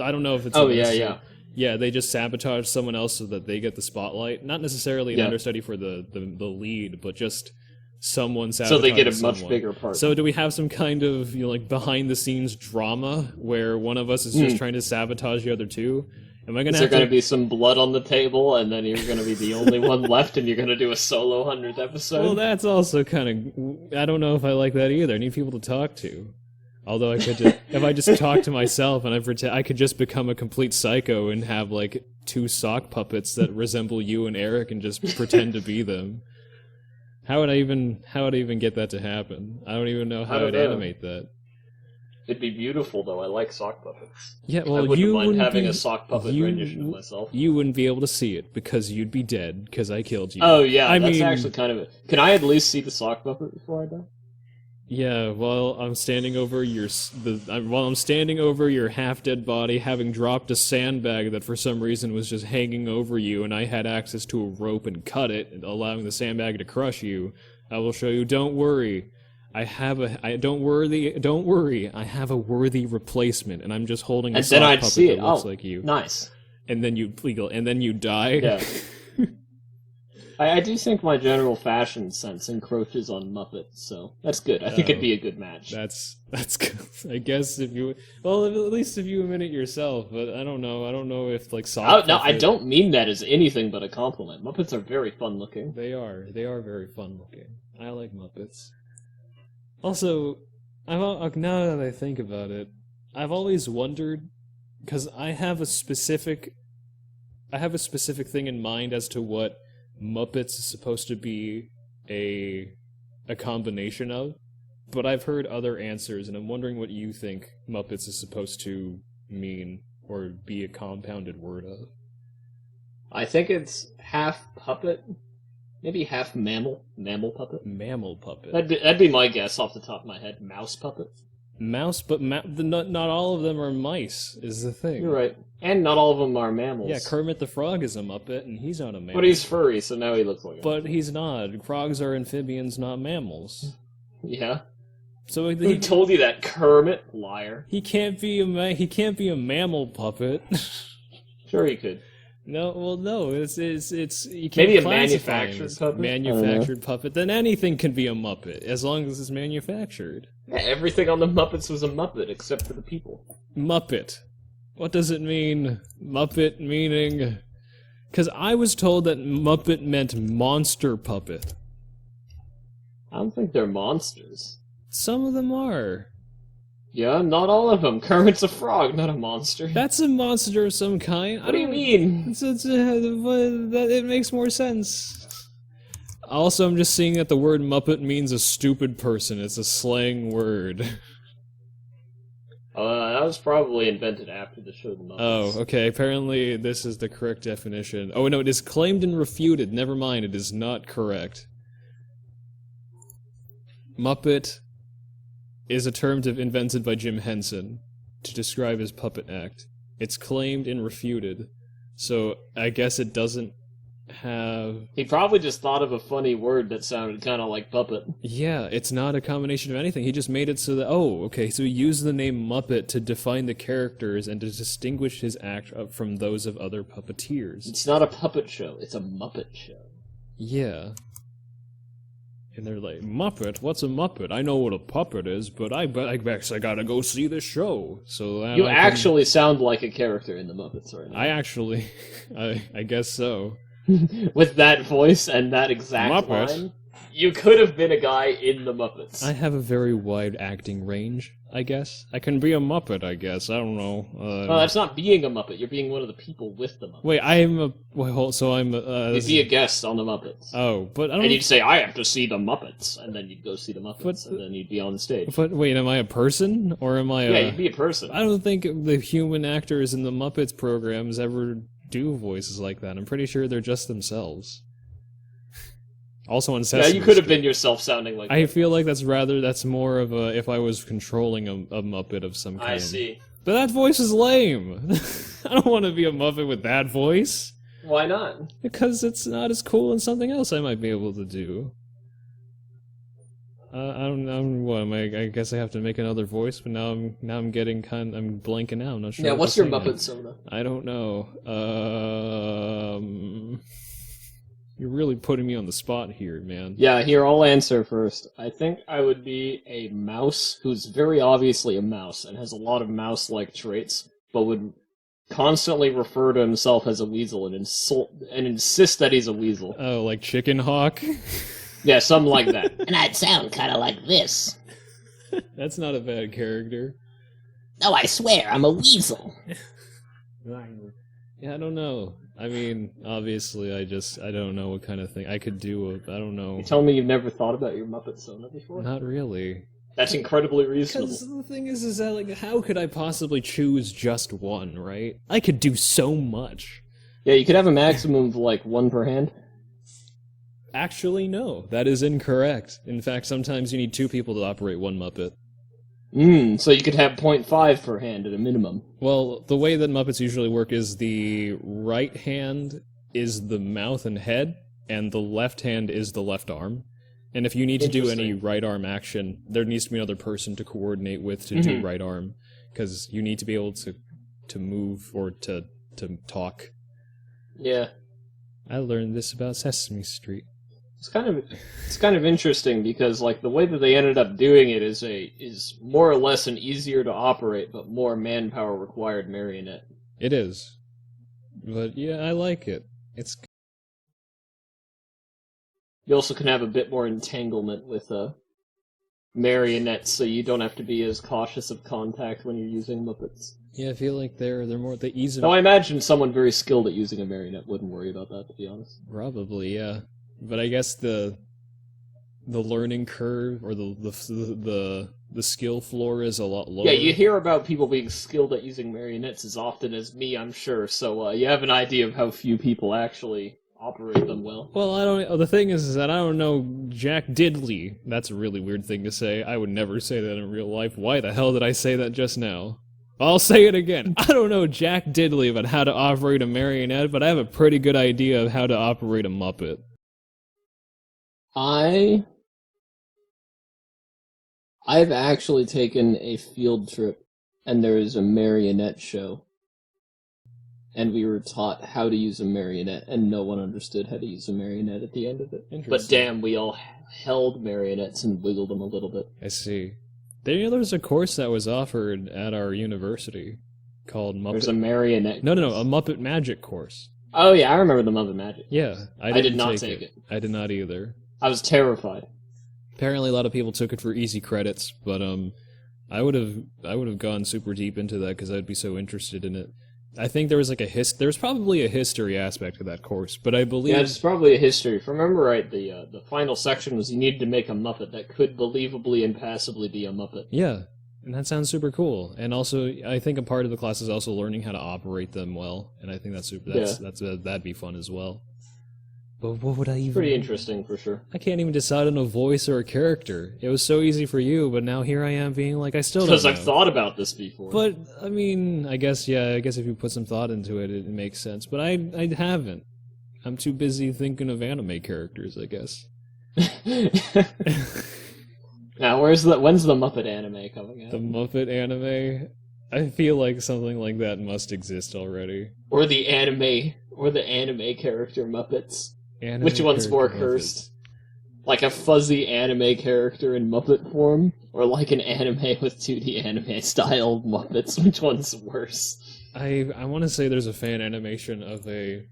I don't know if it's... Oh, yeah. Yeah, they just sabotage someone else so that they get the spotlight. Not necessarily an understudy for the lead, but just someone sabotages so they get a someone. much bigger part. So do we have some kind of behind-the-scenes drama where one of us is just trying to sabotage the other two? Am I gonna? Is there going to be some blood on the table, and then you're going to be the only one left, and you're going to do a solo 100th episode? Well, that's also kind of... I don't know if I like that either. I need people to talk to. Although I could just, if I just talk to myself and I could just become a complete psycho and have 2 sock puppets that resemble you and Eric and just pretend to be them. How would I even get that to happen? I don't even know how I'd animate that. It'd be beautiful though. I like sock puppets. Yeah, well, I wouldn't you mind wouldn't having be, a sock puppet rendition of myself. You wouldn't be able to see it because you'd be dead because I killed you. Oh yeah, that's actually kind of it. Can I at least see the sock puppet before I die? Yeah, while I'm standing over your half-dead body, having dropped a sandbag that for some reason was just hanging over you, and I had access to a rope and cut it, allowing the sandbag to crush you, I will show you. Don't worry, I have a worthy replacement, and I'm just holding a sock puppet that looks like you. Nice. And then you die. Yeah. I do think my general fashion sense encroaches on Muppets, so that's good. I think it'd be a good match. That's good. I guess at least if you admit it yourself, but I don't know. I don't know if sock. No, I don't mean that as anything but a compliment. Muppets are very fun looking. They are very fun looking. I like Muppets. Also, now that I think about it, I've always wondered, because I have a specific thing in mind as to what Muppets is supposed to be a combination of, but I've heard other answers, and I'm wondering what you think Muppets is supposed to mean or be a compounded word of. I think it's half puppet, maybe half mammal puppet. Mammal puppet. That'd be my guess off the top of my head. Mouse puppet. Mouse, but not all of them are mice, is the thing. You're right. And not all of them are mammals. Yeah, Kermit the Frog is a Muppet, and he's not a mammal. But he's furry, so now he looks like a But he's not. Frogs are amphibians, not mammals. Yeah. So Who told you that, Kermit? Liar. he can't be a mammal puppet. Sure he could. No, it's you can't Maybe a classify him manufactured as puppet? manufactured puppet. Then anything can be a Muppet as long as it's manufactured. Yeah, everything on the Muppets was a Muppet except for the people. Muppet. What does it mean? Muppet meaning? Because I was told that Muppet meant monster puppet. I don't think they're monsters. Some of them are. Yeah, not all of them. Kermit's a frog, not a monster. That's a monster of some kind. What do you mean? It makes more sense. Also, I'm just seeing that the word Muppet means a stupid person. It's a slang word. That was probably invented after the show The Muppets. Oh, okay. Apparently, this is the correct definition. Oh, no, it is claimed and refuted. Never mind, it is not correct. Muppet is a term invented by Jim Henson to describe his puppet act. It's claimed and refuted, so I guess it doesn't have... He probably just thought of a funny word that sounded kind of like puppet. Yeah, it's not a combination of anything. He just made it so that... Oh, okay, so he used the name Muppet to define the characters and to distinguish his act from those of other puppeteers. It's not a puppet show, it's a Muppet show. Yeah. And they're like, Muppet? What's a Muppet? I know what a puppet is, but I guess I gotta go see the show. So that You actually sound like a character in the Muppets right now. I actually... I guess so. With that voice and that exact Muppet. line, you could have been a guy in the Muppets. I have a very wide acting range, I guess. I can be a Muppet, I guess. I don't know. No, that's not being a Muppet. You're being one of the people with the Muppets. Wait, I am a... Wait, so I'm... You'd be a guest on the Muppets. Oh, but I don't... And you'd say, I have to see the Muppets. And then you'd go see the Muppets, and then you'd be on the stage. But wait, am I a person? Or am I a... Yeah, you'd be a person. I don't think the human actors in the Muppets programs ever do voices like that. I'm pretty sure they're just themselves. Also on Sesame Yeah, you could have Street. been yourself sounding like I that. feel like that's more of a if I was controlling a Muppet of some kind. I see. But that voice is lame. I don't want to be a Muppet with that voice. Why not? Because it's not as cool as something else I might be able to do. I don't know. What am I guess I have to make another voice, but now I'm getting I'm blanking out. I'm not sure. Yeah, what what's to your say now. Muppet soda? I don't know. You're really putting me on the spot here, man. Yeah, here, I'll answer first. I think I would be a mouse who's very obviously a mouse and has a lot of mouse-like traits, but would constantly refer to himself as a weasel and insist that he's a weasel. Oh, like Chicken Hawk? Yeah, something like that. And I'd sound kind of like this. That's not a bad character. No, I swear, I'm a weasel. Yeah, I don't know. I mean, obviously, I don't know what kind of thing I could do. I don't know. You tell me you've never thought about your Muppet Sona before? Not really. That's incredibly reasonable. Because the thing is that, like, how could I possibly choose just one, right? I could do so much. Yeah, you could have a maximum of, like, one per hand. Actually, no. That is incorrect. In fact, sometimes you need two people to operate one Muppet. So you could have 0.5 per hand at a minimum. Well, the way that Muppets usually work is the right hand is the mouth and head, and the left hand is the left arm. And if you need to do any right arm action, there needs to be another person to coordinate with to do right arm, because you need to be able to move or to talk. Yeah. I learned this about Sesame Street. It's kind of interesting because like the way that they ended up doing it is more or less an easier to operate but more manpower required marionette. It is. But yeah, I like it. It's You also can have a bit more entanglement with marionettes, so you don't have to be as cautious of contact when you're using Muppets. yeah, I feel like they're more the ease of Though I imagine someone very skilled at using a marionette wouldn't worry about that, to be honest. probably, yeah. But I guess the learning curve or the skill floor is a lot lower. Yeah, you hear about people being skilled at using marionettes as often as me, I'm sure. So you have an idea of how few people actually operate them well. Well, I don't. The thing is that I don't know Jack Diddley. That's a really weird thing to say. I would never say that in real life. Why the hell did I say that just now? I'll say it again. I don't know Jack Diddley about how to operate a marionette, but I have a pretty good idea of how to operate a Muppet. I've actually taken a field trip, and there is a marionette show. And we were taught how to use a marionette, and no one understood how to use a marionette at the end of it. But damn, we all held marionettes and wiggled them a little bit. I see. There was a course that was offered at our university called Muppet... There's a marionette No, a Muppet Magic course. Oh yeah, I remember the Muppet Magic. Yeah, I did not take it. I did not either. I was terrified. Apparently a lot of people took it for easy credits, but I would have gone super deep into that because I'd be so interested in it. I think there was like there's probably a history aspect to that course, but I believe... Yeah, it's probably a history. If I remember right, the final section was you needed to make a Muppet that could believably and passably be a Muppet. Yeah, and that sounds super cool. And also, I think a part of the class is also learning how to operate them well, and I think that'd be fun as well. But what would I even... Pretty interesting, for sure. I can't even decide on a voice or a character. It was so easy for you, but now here I am being like, I still don't know. Because I've thought about this before. But, I mean, I guess if you put some thought into it, it makes sense. But I haven't. I'm too busy thinking of anime characters, I guess. Now, when's the Muppet anime coming out? The Muppet anime? I feel like something like that must exist already. Or the anime character Muppets. Which one's more cursed? Like a fuzzy anime character in Muppet form? Or like an anime with 2D anime style Muppets? Which one's worse? I want to say there's a fan animation of a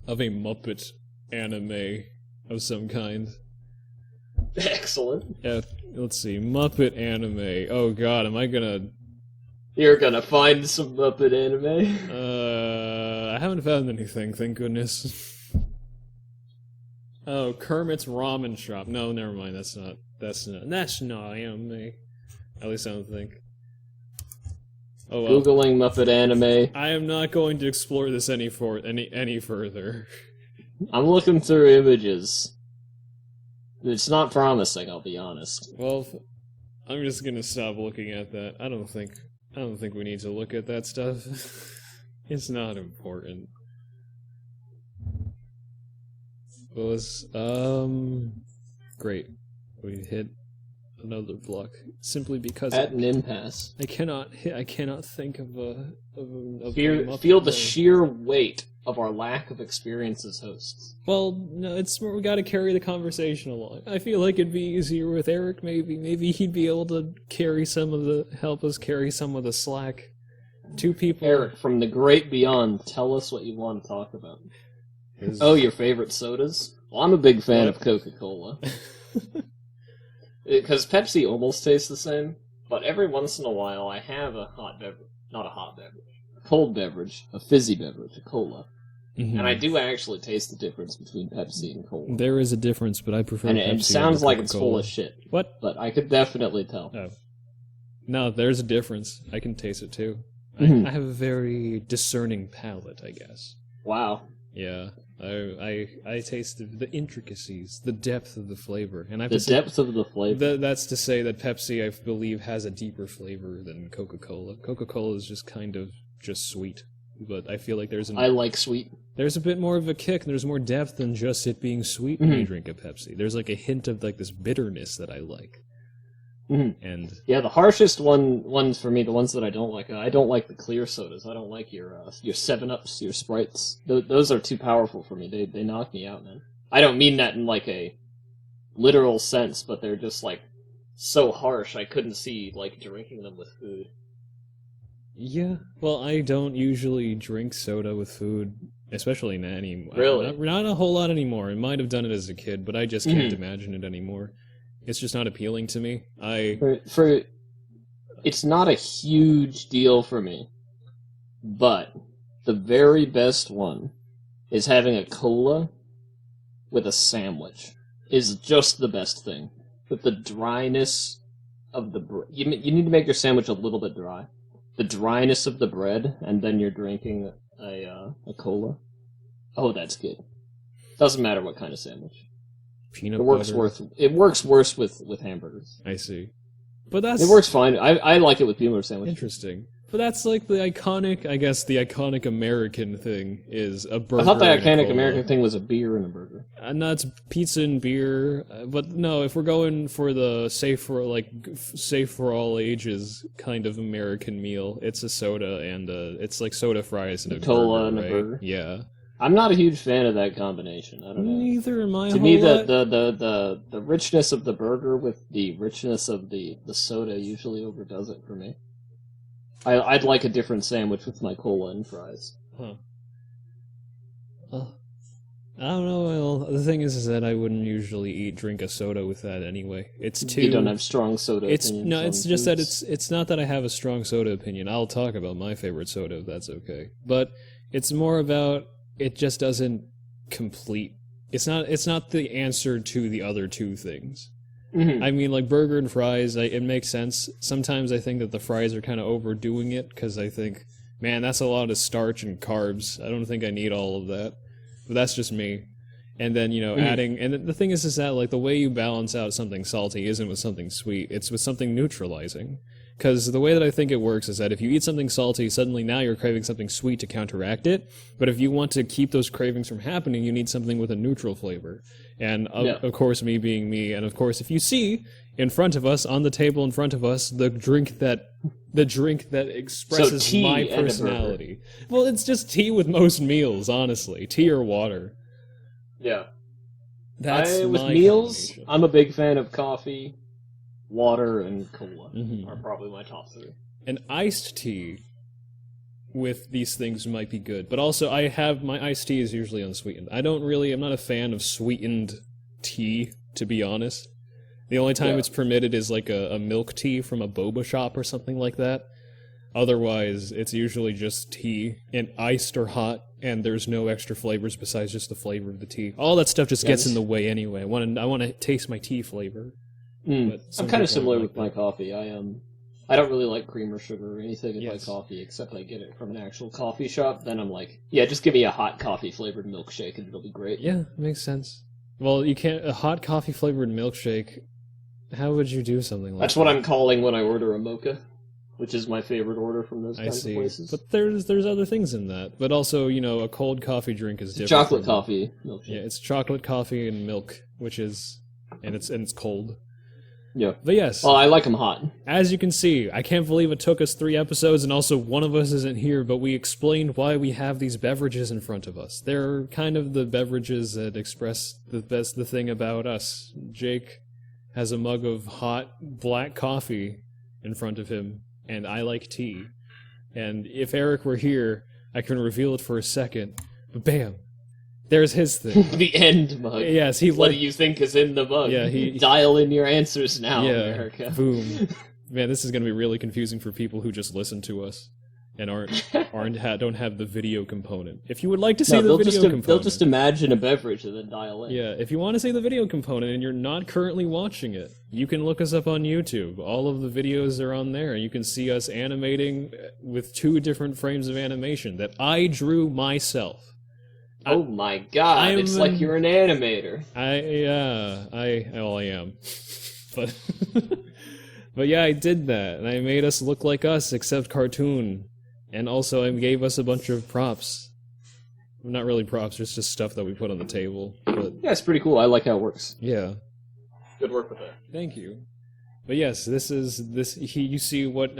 Muppet anime of some kind. Excellent. Yeah, let's see. Muppet anime. Oh god, am I gonna... You're gonna find some Muppet anime? I haven't found anything, thank goodness. Oh, Kermit's Ramen Shop. No, never mind. That's not anime. At least I don't think. Oh well. Googling Muppet anime. I am not going to explore this any further. I'm looking through images. It's not promising, I'll be honest. Well, I'm just gonna stop looking at that. I don't think we need to look at that stuff. It's not important. Great. We hit another block simply because at an impasse. I cannot think of a feel the sheer weight of our lack of experience as hosts. Well, no, we got to carry the conversation along. I feel like it'd be easier with Eric. Maybe he'd be able to help us carry some of the slack. Two people. Eric, from the great beyond, tell us what you want to talk about. Your favorite sodas? Well, I'm a big fan of Coca-Cola. Because Pepsi almost tastes the same, but every once in a while I have a cold beverage, a fizzy beverage, a cola. Mm-hmm. And I do actually taste the difference between Pepsi and cola. There is a difference, but I prefer Pepsi. And it sounds like it's full of shit. What? But I could definitely tell. Oh. No, there's a difference. I can taste it too. Mm-hmm. I have a very discerning palate, I guess. Wow. Yeah. I taste the intricacies, the depth of the flavor, and depth of the flavor. That's to say that Pepsi, I believe, has a deeper flavor than Coca-Cola. Coca-Cola is just kind of just sweet, but I feel like I like sweet. There's a bit more of a kick, and there's more depth than just it being sweet when you drink a Pepsi. There's like a hint of like this bitterness that I like. Mm-hmm. And yeah, the harshest ones for me, the ones that I don't like the clear sodas. I don't like your 7-Ups, your Sprites. Those are too powerful for me. They knock me out, man. I don't mean that in like a literal sense, but they're just like so harsh. I couldn't see like drinking them with food. Yeah, well, I don't usually drink soda with food, especially not anymore. Really? Not a whole lot anymore. I might have done it as a kid, but I just can't imagine it anymore. It's just not appealing to me. It's not a huge deal for me, but the very best one is having a cola with a sandwich is just the best thing. With the dryness of the bread, you need to make your sandwich a little bit dry. The dryness of the bread, and then you're drinking a cola. Oh, that's good. Doesn't matter what kind of sandwich. Peanut It works butter. It works worse with hamburgers. I see. But that's It works fine. I like it with peanut butter sandwich. interesting. But that's like the iconic, I guess, the iconic American thing is a burger. I thought the and a iconic cola. American thing was a beer and a burger. No, it's pizza and beer. But no, if we're going for the safe for all ages kind of American meal, it's a soda and it's like soda fries and a Cola burger, and a right? burger. Yeah. I'm not a huge fan of that combination. I don't know. Neither am I. To me, the richness of the burger with the richness of the soda usually overdoes it for me. I'd like a different sandwich with my cola and fries. Huh. I don't know. Well, the thing is that I wouldn't usually drink a soda with that anyway. It's too. You don't have strong soda. It's opinions no. on It's just that foods? it's not that I have a strong soda opinion. I'll talk about my favorite soda if that's okay. But it's more about it just doesn't complete. It's not the answer to the other two things. Mhm. I mean, like burger and fries, it makes sense. Sometimes I think that the fries are kind of overdoing it because I think, man, that's a lot of starch and carbs. I don't think I need all of that. But that's just me. And then, adding... And the thing is that, like, the way you balance out something salty isn't with something sweet. It's with something neutralizing. Because the way that I think it works is that if you eat something salty, suddenly now you're craving something sweet to counteract it. But if you want to keep those cravings from happening, you need something with a neutral flavor. And, of course, me being me. And, of course, if you see in front of us, on the table in front of us, the drink that expresses tea my and a burger. personality. Well, it's just tea with most meals, honestly. Tea or water. Yeah. That's with my meals, combination. I'm a big fan of coffee, water, and cola Mhm. are probably my top three. An iced tea with these things might be good, but also my iced tea is usually unsweetened. I'm not a fan of sweetened tea, to be honest. The only time it's permitted is like a milk tea from a boba shop or something like that. Otherwise, it's usually just tea, and iced or hot, and there's no extra flavors besides just the flavor of the tea. All that stuff just gets in the way anyway. I want to taste my tea flavor. But some I'm kind of people similar aren't with my like coffee. I don't really like cream or sugar or anything in Yes. my coffee, except I get it from an actual coffee shop. Then I'm like, yeah, just give me a hot coffee flavored milkshake and it'll be great. Yeah, makes sense. Well, you can't... A hot coffee flavored milkshake... How would you do something like that? That's what I'm calling when I order a mocha, which is my favorite order from those I kinds see. of places. But there's other things in that. But also, a cold coffee drink is different. Chocolate from- coffee milkshake. Yeah, it's chocolate coffee and milk, which is... And it's cold. Yeah. But yes, Well, I like them hot. as you can see, I can't believe it took us 3 episodes, and also one of us isn't here, but we explained why we have these beverages in front of us. They're kind of the beverages that express the thing about us. Jake has a mug of hot black coffee in front of him, and I like tea. And if Eric were here, I can reveal it for a second. But bam! There's his thing. The end mug. Yes, he What like do you think is in the mug? Yeah, he- Dial in your answers now, yeah, America. boom. Man, this is going to be really confusing for people who just listen to us and don't have the video component. If you would like to see No, the video component, they'll just imagine a beverage and then dial in. yeah, if you want to see the video component and you're not currently watching it, you can look us up on YouTube. All of the videos are on there. You can see us animating with 2 different frames of animation that I drew myself. Oh my god, I'm it's like an- you're an animator. I am. But but yeah, I did that, and I made us look like us, except cartoon. And also, I gave us a bunch of props. Not really props, it's just stuff that we put on the table. But Yeah, it's pretty cool. I like how it works. yeah, Good work with that. thank you. But yes, you see what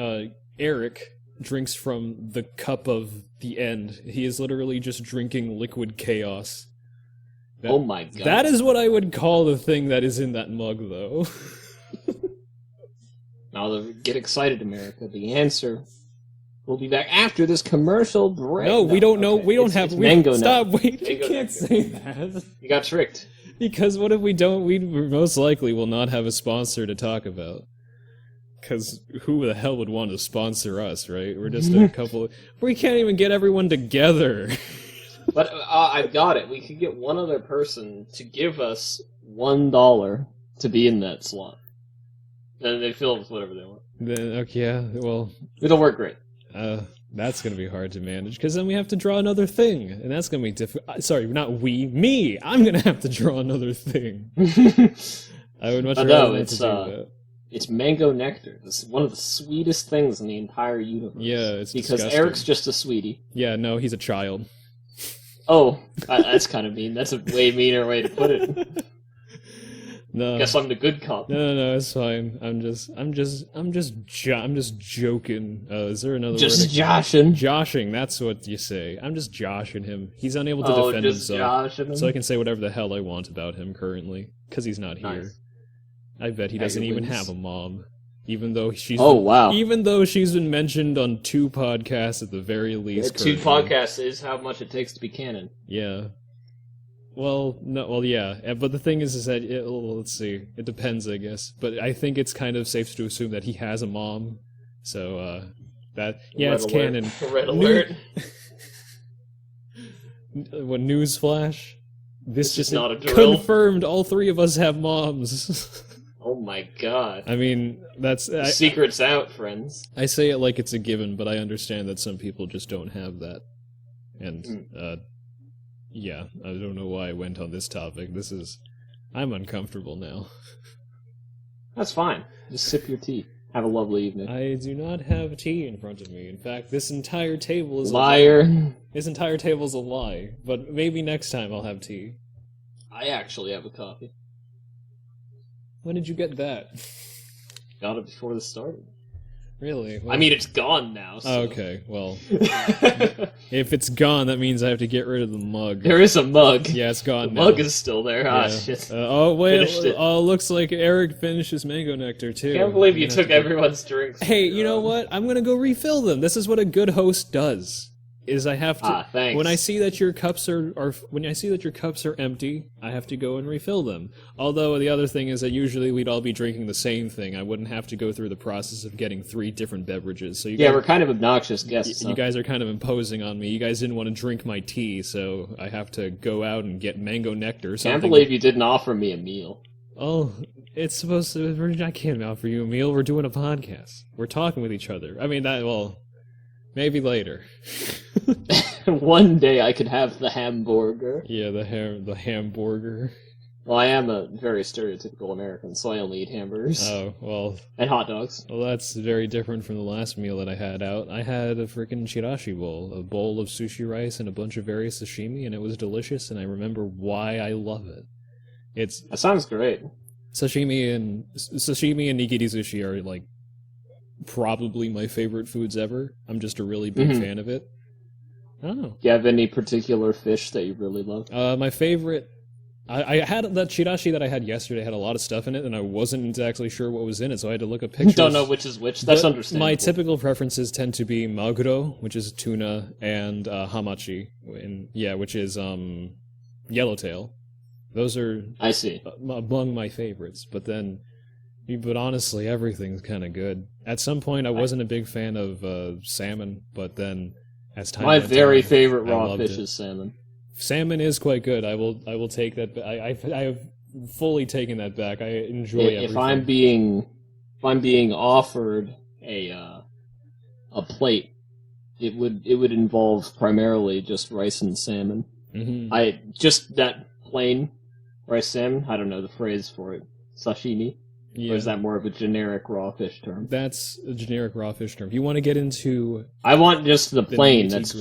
Eric drinks from the cup of the end. He is literally just drinking liquid chaos. Oh my god. That is what I would call the thing that is in that mug, though. Now, get excited, America. The answer will be back after this commercial break. No, we don't know. okay. We don't It's- have. it's We mango nut. stop. Wait, you Mango can't nut. say that. You got tricked. Because what if we don't? We most likely will not have a sponsor to talk about. Because who the hell would want to sponsor us, right? We're just a couple. We can't even get everyone together. But I've got it. We could get one other person to give us $1 to be in that slot. Then they fill it with whatever they want. Then okay, yeah. Well, It'll work great. That's gonna be hard to manage, because then we have to draw another thing, and that's gonna be difficult. Sorry, not we, me! I'm gonna have to draw another thing. I would much rather no, not it's to do that. it's mango nectar. This is one of the sweetest things in the entire universe. Yeah, it's because disgusting. Eric's just a sweetie. Yeah, no, he's a child. Oh, that's kind of mean. That's a way meaner way to put it. No. Guess I'm the good cop. No, it's fine. I'm just joking. Is there another Just word? joshing. Joshing, that's what you say. I'm just joshing him. He's unable to Oh, defend just himself. joshing him. So I can say whatever the hell I want about him currently, because he's not here. Nice. I bet he doesn't even have a mom, even though she's wow. even though she's been mentioned on 2 podcasts at the very least. 2 currently. podcasts is how much it takes to be canon. Yeah. Well, no, well, yeah, but the thing is that let's see, it depends, I guess. But I think it's kind of safe to assume that he has a mom, so that Red it's alert. canon. Red alert. What newsflash? This is just not a drill. confirmed. All 3 of us have moms. Oh my god. I mean, that's The secret's out, friends. I say it like it's a given, but I understand that some people just don't have that, and yeah, I don't know why I went on this topic. I'm uncomfortable now. That's fine. Just sip your tea. Have a lovely evening. I do not have tea in front of me. In fact, this entire table is Liar. a lie. This entire table is a lie. But maybe next time I'll have tea. I actually have a coffee. When did you get that? Got it before this started. Really? Well, I mean, it's gone now. So. oh, okay. Well, if it's gone, that means I have to get rid of the mug. There is a mug. Yeah, it's gone The now. mug is still there. Ah, Yeah. shit. Oh wait! Finished it. Oh, looks like Eric finished his mango nectar too. I can't believe I'm you gonna took have to everyone's drinks. Hey, you know what? I'm gonna go refill them. This is what a good host does. Is I have to Thanks. when I see that your cups are when I see that your cups are empty, I have to go and refill them. Although the other thing is that usually we'd all be drinking the same thing. I wouldn't have to go through the process of getting 3 different beverages. So you Yeah, guys, we're kind of obnoxious guests. you guys are kind of imposing on me. You guys didn't want to drink my tea, so I have to go out and get mango nectar or something. Can't believe you didn't offer me a meal. Oh, it's supposed to. I can't offer you a meal. We're doing a podcast. We're talking with each other. I mean, maybe later. One day I could have the hamburger. Yeah, the hamburger. Well, I am a very stereotypical American, so I only eat hamburgers. Oh, well, And hot dogs. that's very different from the last meal that I had out. I had a freaking chirashi bowl, a bowl of sushi rice and a bunch of various sashimi, and it was delicious, and I remember why I love it. It's That sounds great. sashimi and nigiri sushi are, like, probably my favorite foods ever. I'm just a really big fan of it. I don't know. Do you have any particular fish that you really love? My favorite... I had that chirashi that I had yesterday had a lot of stuff in it, and I wasn't exactly sure what was in it, so I had to look at pictures. Don't know which is which. That's But understandable. My typical preferences tend to be maguro, which is tuna, and hamachi, which is yellowtail. Those are I see. among my favorites. But honestly, everything's kind of good. At some point, I wasn't a big fan of salmon, but then as time My went very on, favorite I raw loved fish it. is salmon. Salmon is quite good. I will take that. I have fully taken that back. I enjoy everything. If I'm being offered a plate, it would involve primarily just rice and salmon. Mm-hmm. Just that plain rice salmon. I don't know the phrase for it. Sashimi. Yeah. Or is that more of a generic raw fish term? That's a generic raw fish term. If you want to get into... I want just the plain. nitty-gritty. That's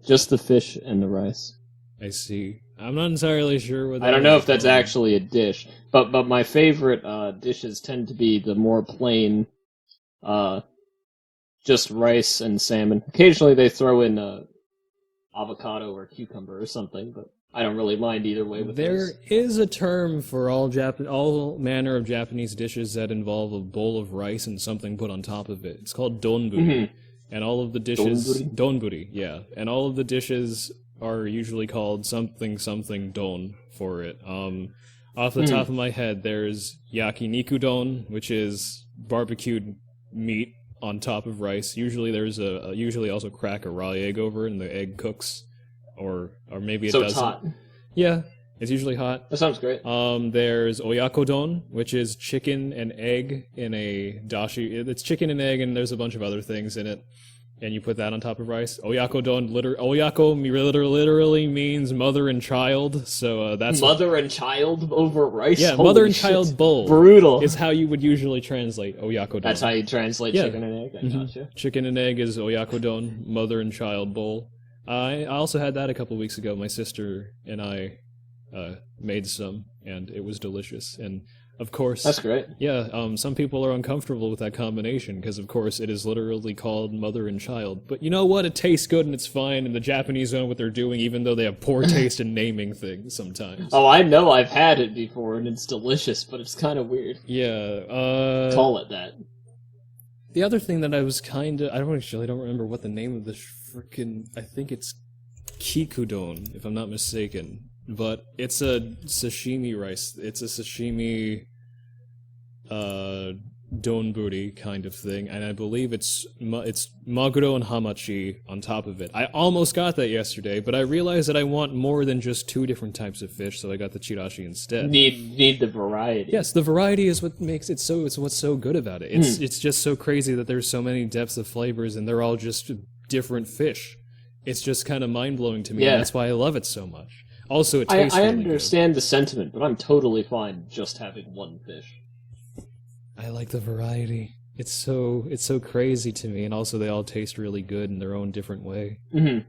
just the fish and the rice. I see. I'm not entirely sure what that I don't know is if that's called. actually a dish, but my favorite dishes tend to be the more plain, just rice and salmon. Occasionally they throw in avocado or cucumber or something, but I don't really mind either way with There those. is a term for all manner of Japanese dishes that involve a bowl of rice and something put on top of it. It's called donburi. And all of the dishes... Donburi, yeah. And all of the dishes are usually called something don for it. Off the top of my head, there's Yakinikudon, which is barbecued meat on top of rice. Usually there's usually also crack a raw egg over it and the egg cooks. Or maybe it So doesn't. it's hot. Yeah, it's usually hot. That sounds great. There's oyakodon, which is chicken and egg in a dashi. It's chicken and egg, and there's a bunch of other things in it. and you put that on top of rice. Oyakodon literally means mother and child, so that's Mother and child over rice? yeah, Holy mother and shit. child bowl. Brutal. Is how you would usually translate oyakodon. That's how you translate Yeah. chicken and egg? I gotcha. Chicken and egg is oyakodon, mother and child bowl. I also had that a couple weeks ago. My sister and I made some, and it was delicious. And of course, That's great. yeah, some people are uncomfortable with that combination because, of course, it is literally called mother and child. But you know what? It tastes good and it's fine. And the Japanese know what they're doing, even though they have poor taste in naming things sometimes. Oh, I know I've had it before, and it's delicious, but it's kind of weird. Yeah. Call it that. The other thing that I was I don't remember what the name of the freaking. I think it's Kikudon, if I'm not mistaken. But it's a sashimi rice. It's a sashimi donburi kind of thing, and I believe it's maguro and hamachi on top of it. I almost got that yesterday, but I realized that I want more than just 2 different types of fish, so I got the chirashi instead. Need the variety. Yes, the variety is what makes it so. It's what's so good about it. It's just so crazy that there's so many depths of flavors, and they're all just different fish. It's just kind of mind blowing to me. Yeah. And that's why I love it so much. Also, it tastes I really understand the sentiment, but I'm totally fine just having one fish. good. I like the variety. It's so crazy to me, and also they all taste really good in their own different way. Mm-hmm.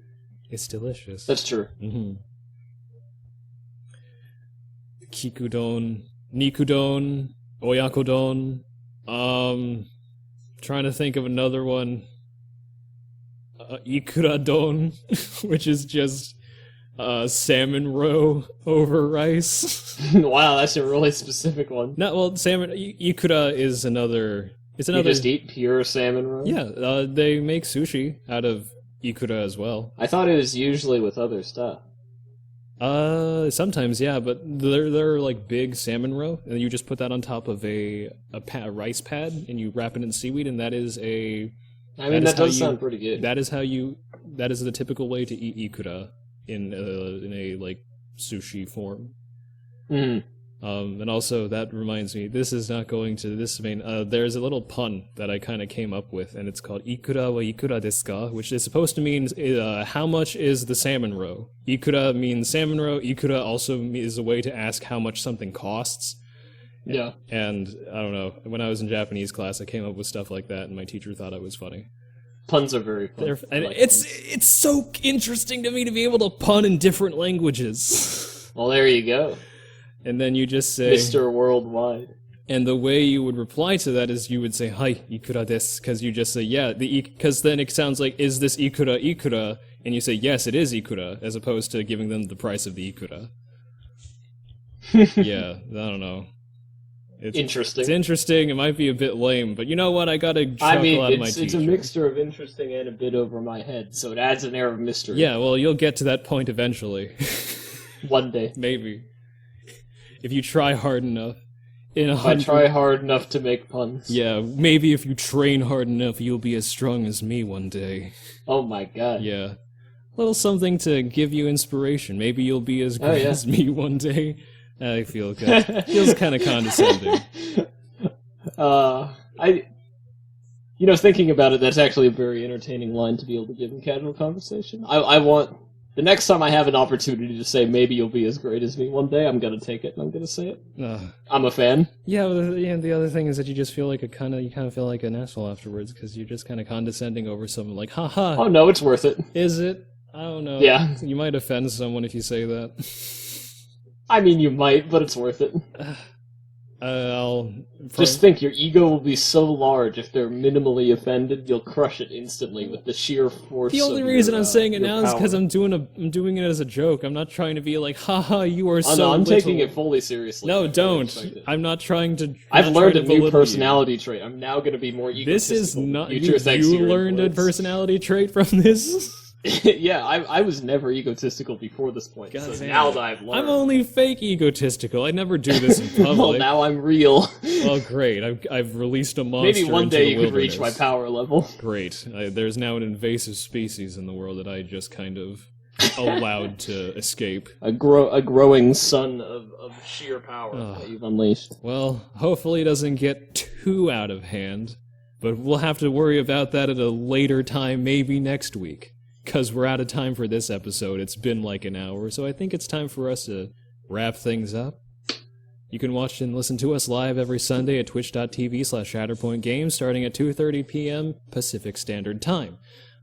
It's delicious. That's true. Mm-hmm. Kikudon, Nikudon, Oyakodon. Trying to think of another one. Ikuradon, which is just salmon roe over rice. Wow, that's a really specific one. No, well, salmon ikura is another. It's You another. just eat pure salmon roe? Yeah, they make sushi out of ikura as well. I thought it was usually with other stuff. Sometimes, yeah, but they're like big salmon roe, and you just put that on top of a rice pad, and you wrap it in seaweed, and that is a. I mean, is that how does you- sound pretty good. That is the typical way to eat ikura in a like sushi form. Mm. And also that reminds me, this is not going to this main. There's a little pun that I kind of came up with, and it's called ikura wa ikura desu ka, which is supposed to mean how much is the salmon roe. Ikura means salmon roe. Ikura also is a way to ask how much something costs. Yeah. And I don't know, when I was in Japanese class, I came up with stuff like that, and my teacher thought I was funny. Puns are very fun. And I like it's puns. it's so interesting to me to be able to pun in different languages. Well, there you go. And then you just say, Mr. Worldwide. and the way you would reply to that is you would say, "Hi, ikura desu," because you just say, "Yeah," because then it sounds like, "Is this ikura?" And you say, "Yes, it is ikura," as opposed to giving them the price of the ikura. Yeah, I don't know. Interesting. It's interesting. It might be a bit lame, but you know what? I got a chuckle I mean, out of my it's teacher. a mixture of interesting and a bit over my head, so it adds an air of mystery. Yeah, well, you'll get to that point eventually. One day. Maybe. If you try hard enough. If I try hard enough to make puns. Yeah, maybe if you train hard enough, you'll be as strong as me one day. Oh my god. Yeah. Little something to give you inspiration. Maybe you'll be as great yeah. as me one day. I feel good. Feels kind of condescending. Thinking about it, that's actually a very entertaining line to be able to give in casual conversation. I want, the next time I have an opportunity to say, maybe you'll be as great as me one day, I'm gonna take it and I'm gonna say it. I'm a fan. Yeah, the other thing is that you just feel like you kind of feel like an asshole afterwards because you're just kind of condescending over someone like, haha. Oh no, it's worth it. Is it? I don't know. Yeah. You might offend someone if you say that. I mean, you might, but it's worth it. Just think, your ego will be so large, if they're minimally offended, you'll crush it instantly with the sheer force The only of reason your, I'm saying it your now is because power. I'm doing it as a joke. I'm not trying to be like, haha, you are Oh, so no, I'm little. taking it fully seriously. No, I don't. expect it. I'm not trying to. I've not learned trying a to new belittle you. personality trait. I'm now going to be more egotistical. This is in the not. future, thanks to You your learned a influence. personality trait from this? Yeah, I was never egotistical before this point. God So damn. now that I've learned, I'm only fake egotistical. I never do this in well, public. now I'm real. Oh, great! I've released a monster. Maybe one into day the you could reach my wilderness. power level. Great. There's now an invasive species in the world that I just kind of allowed to escape. A growing sun of sheer power Ugh. that you've unleashed. Well, hopefully it doesn't get too out of hand. But we'll have to worry about that at a later time, maybe next week. Because we're out of time for this episode. It's been like an hour, so I think it's time for us to wrap things up. You can watch and listen to us live every Sunday at twitch.tv/ShatterpointGames starting at 2:30 p.m. Pacific Standard Time.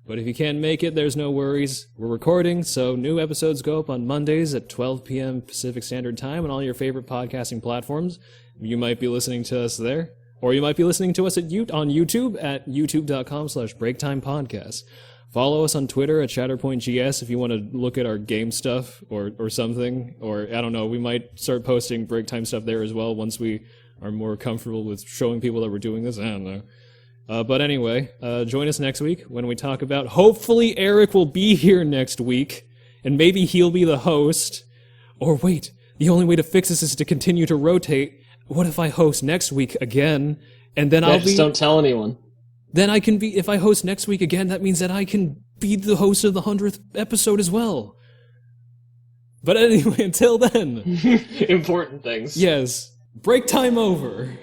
But if you can't make it, there's no worries. We're recording, so new episodes go up on Mondays at 12 p.m. Pacific Standard Time on all your favorite podcasting platforms. You might be listening to us there, or you might be listening to us on YouTube at youtube.com/BreakTimePodcast. Follow us on Twitter at ShatterpointGS if you want to look at our game stuff or something. Or, I don't know, we might start posting break time stuff there as well once we are more comfortable with showing people that we're doing this. I don't know. But anyway, join us next week when we talk about... Hopefully Eric will be here next week, and maybe he'll be the host. Or wait, the only way to fix this is to continue to rotate. What if I host next week again, and then I'll be... Just don't tell anyone. Then I can be, if I host next week again, that means that I can be the host of the 100th episode as well. But anyway, until then. Important things. Yes. Break time over.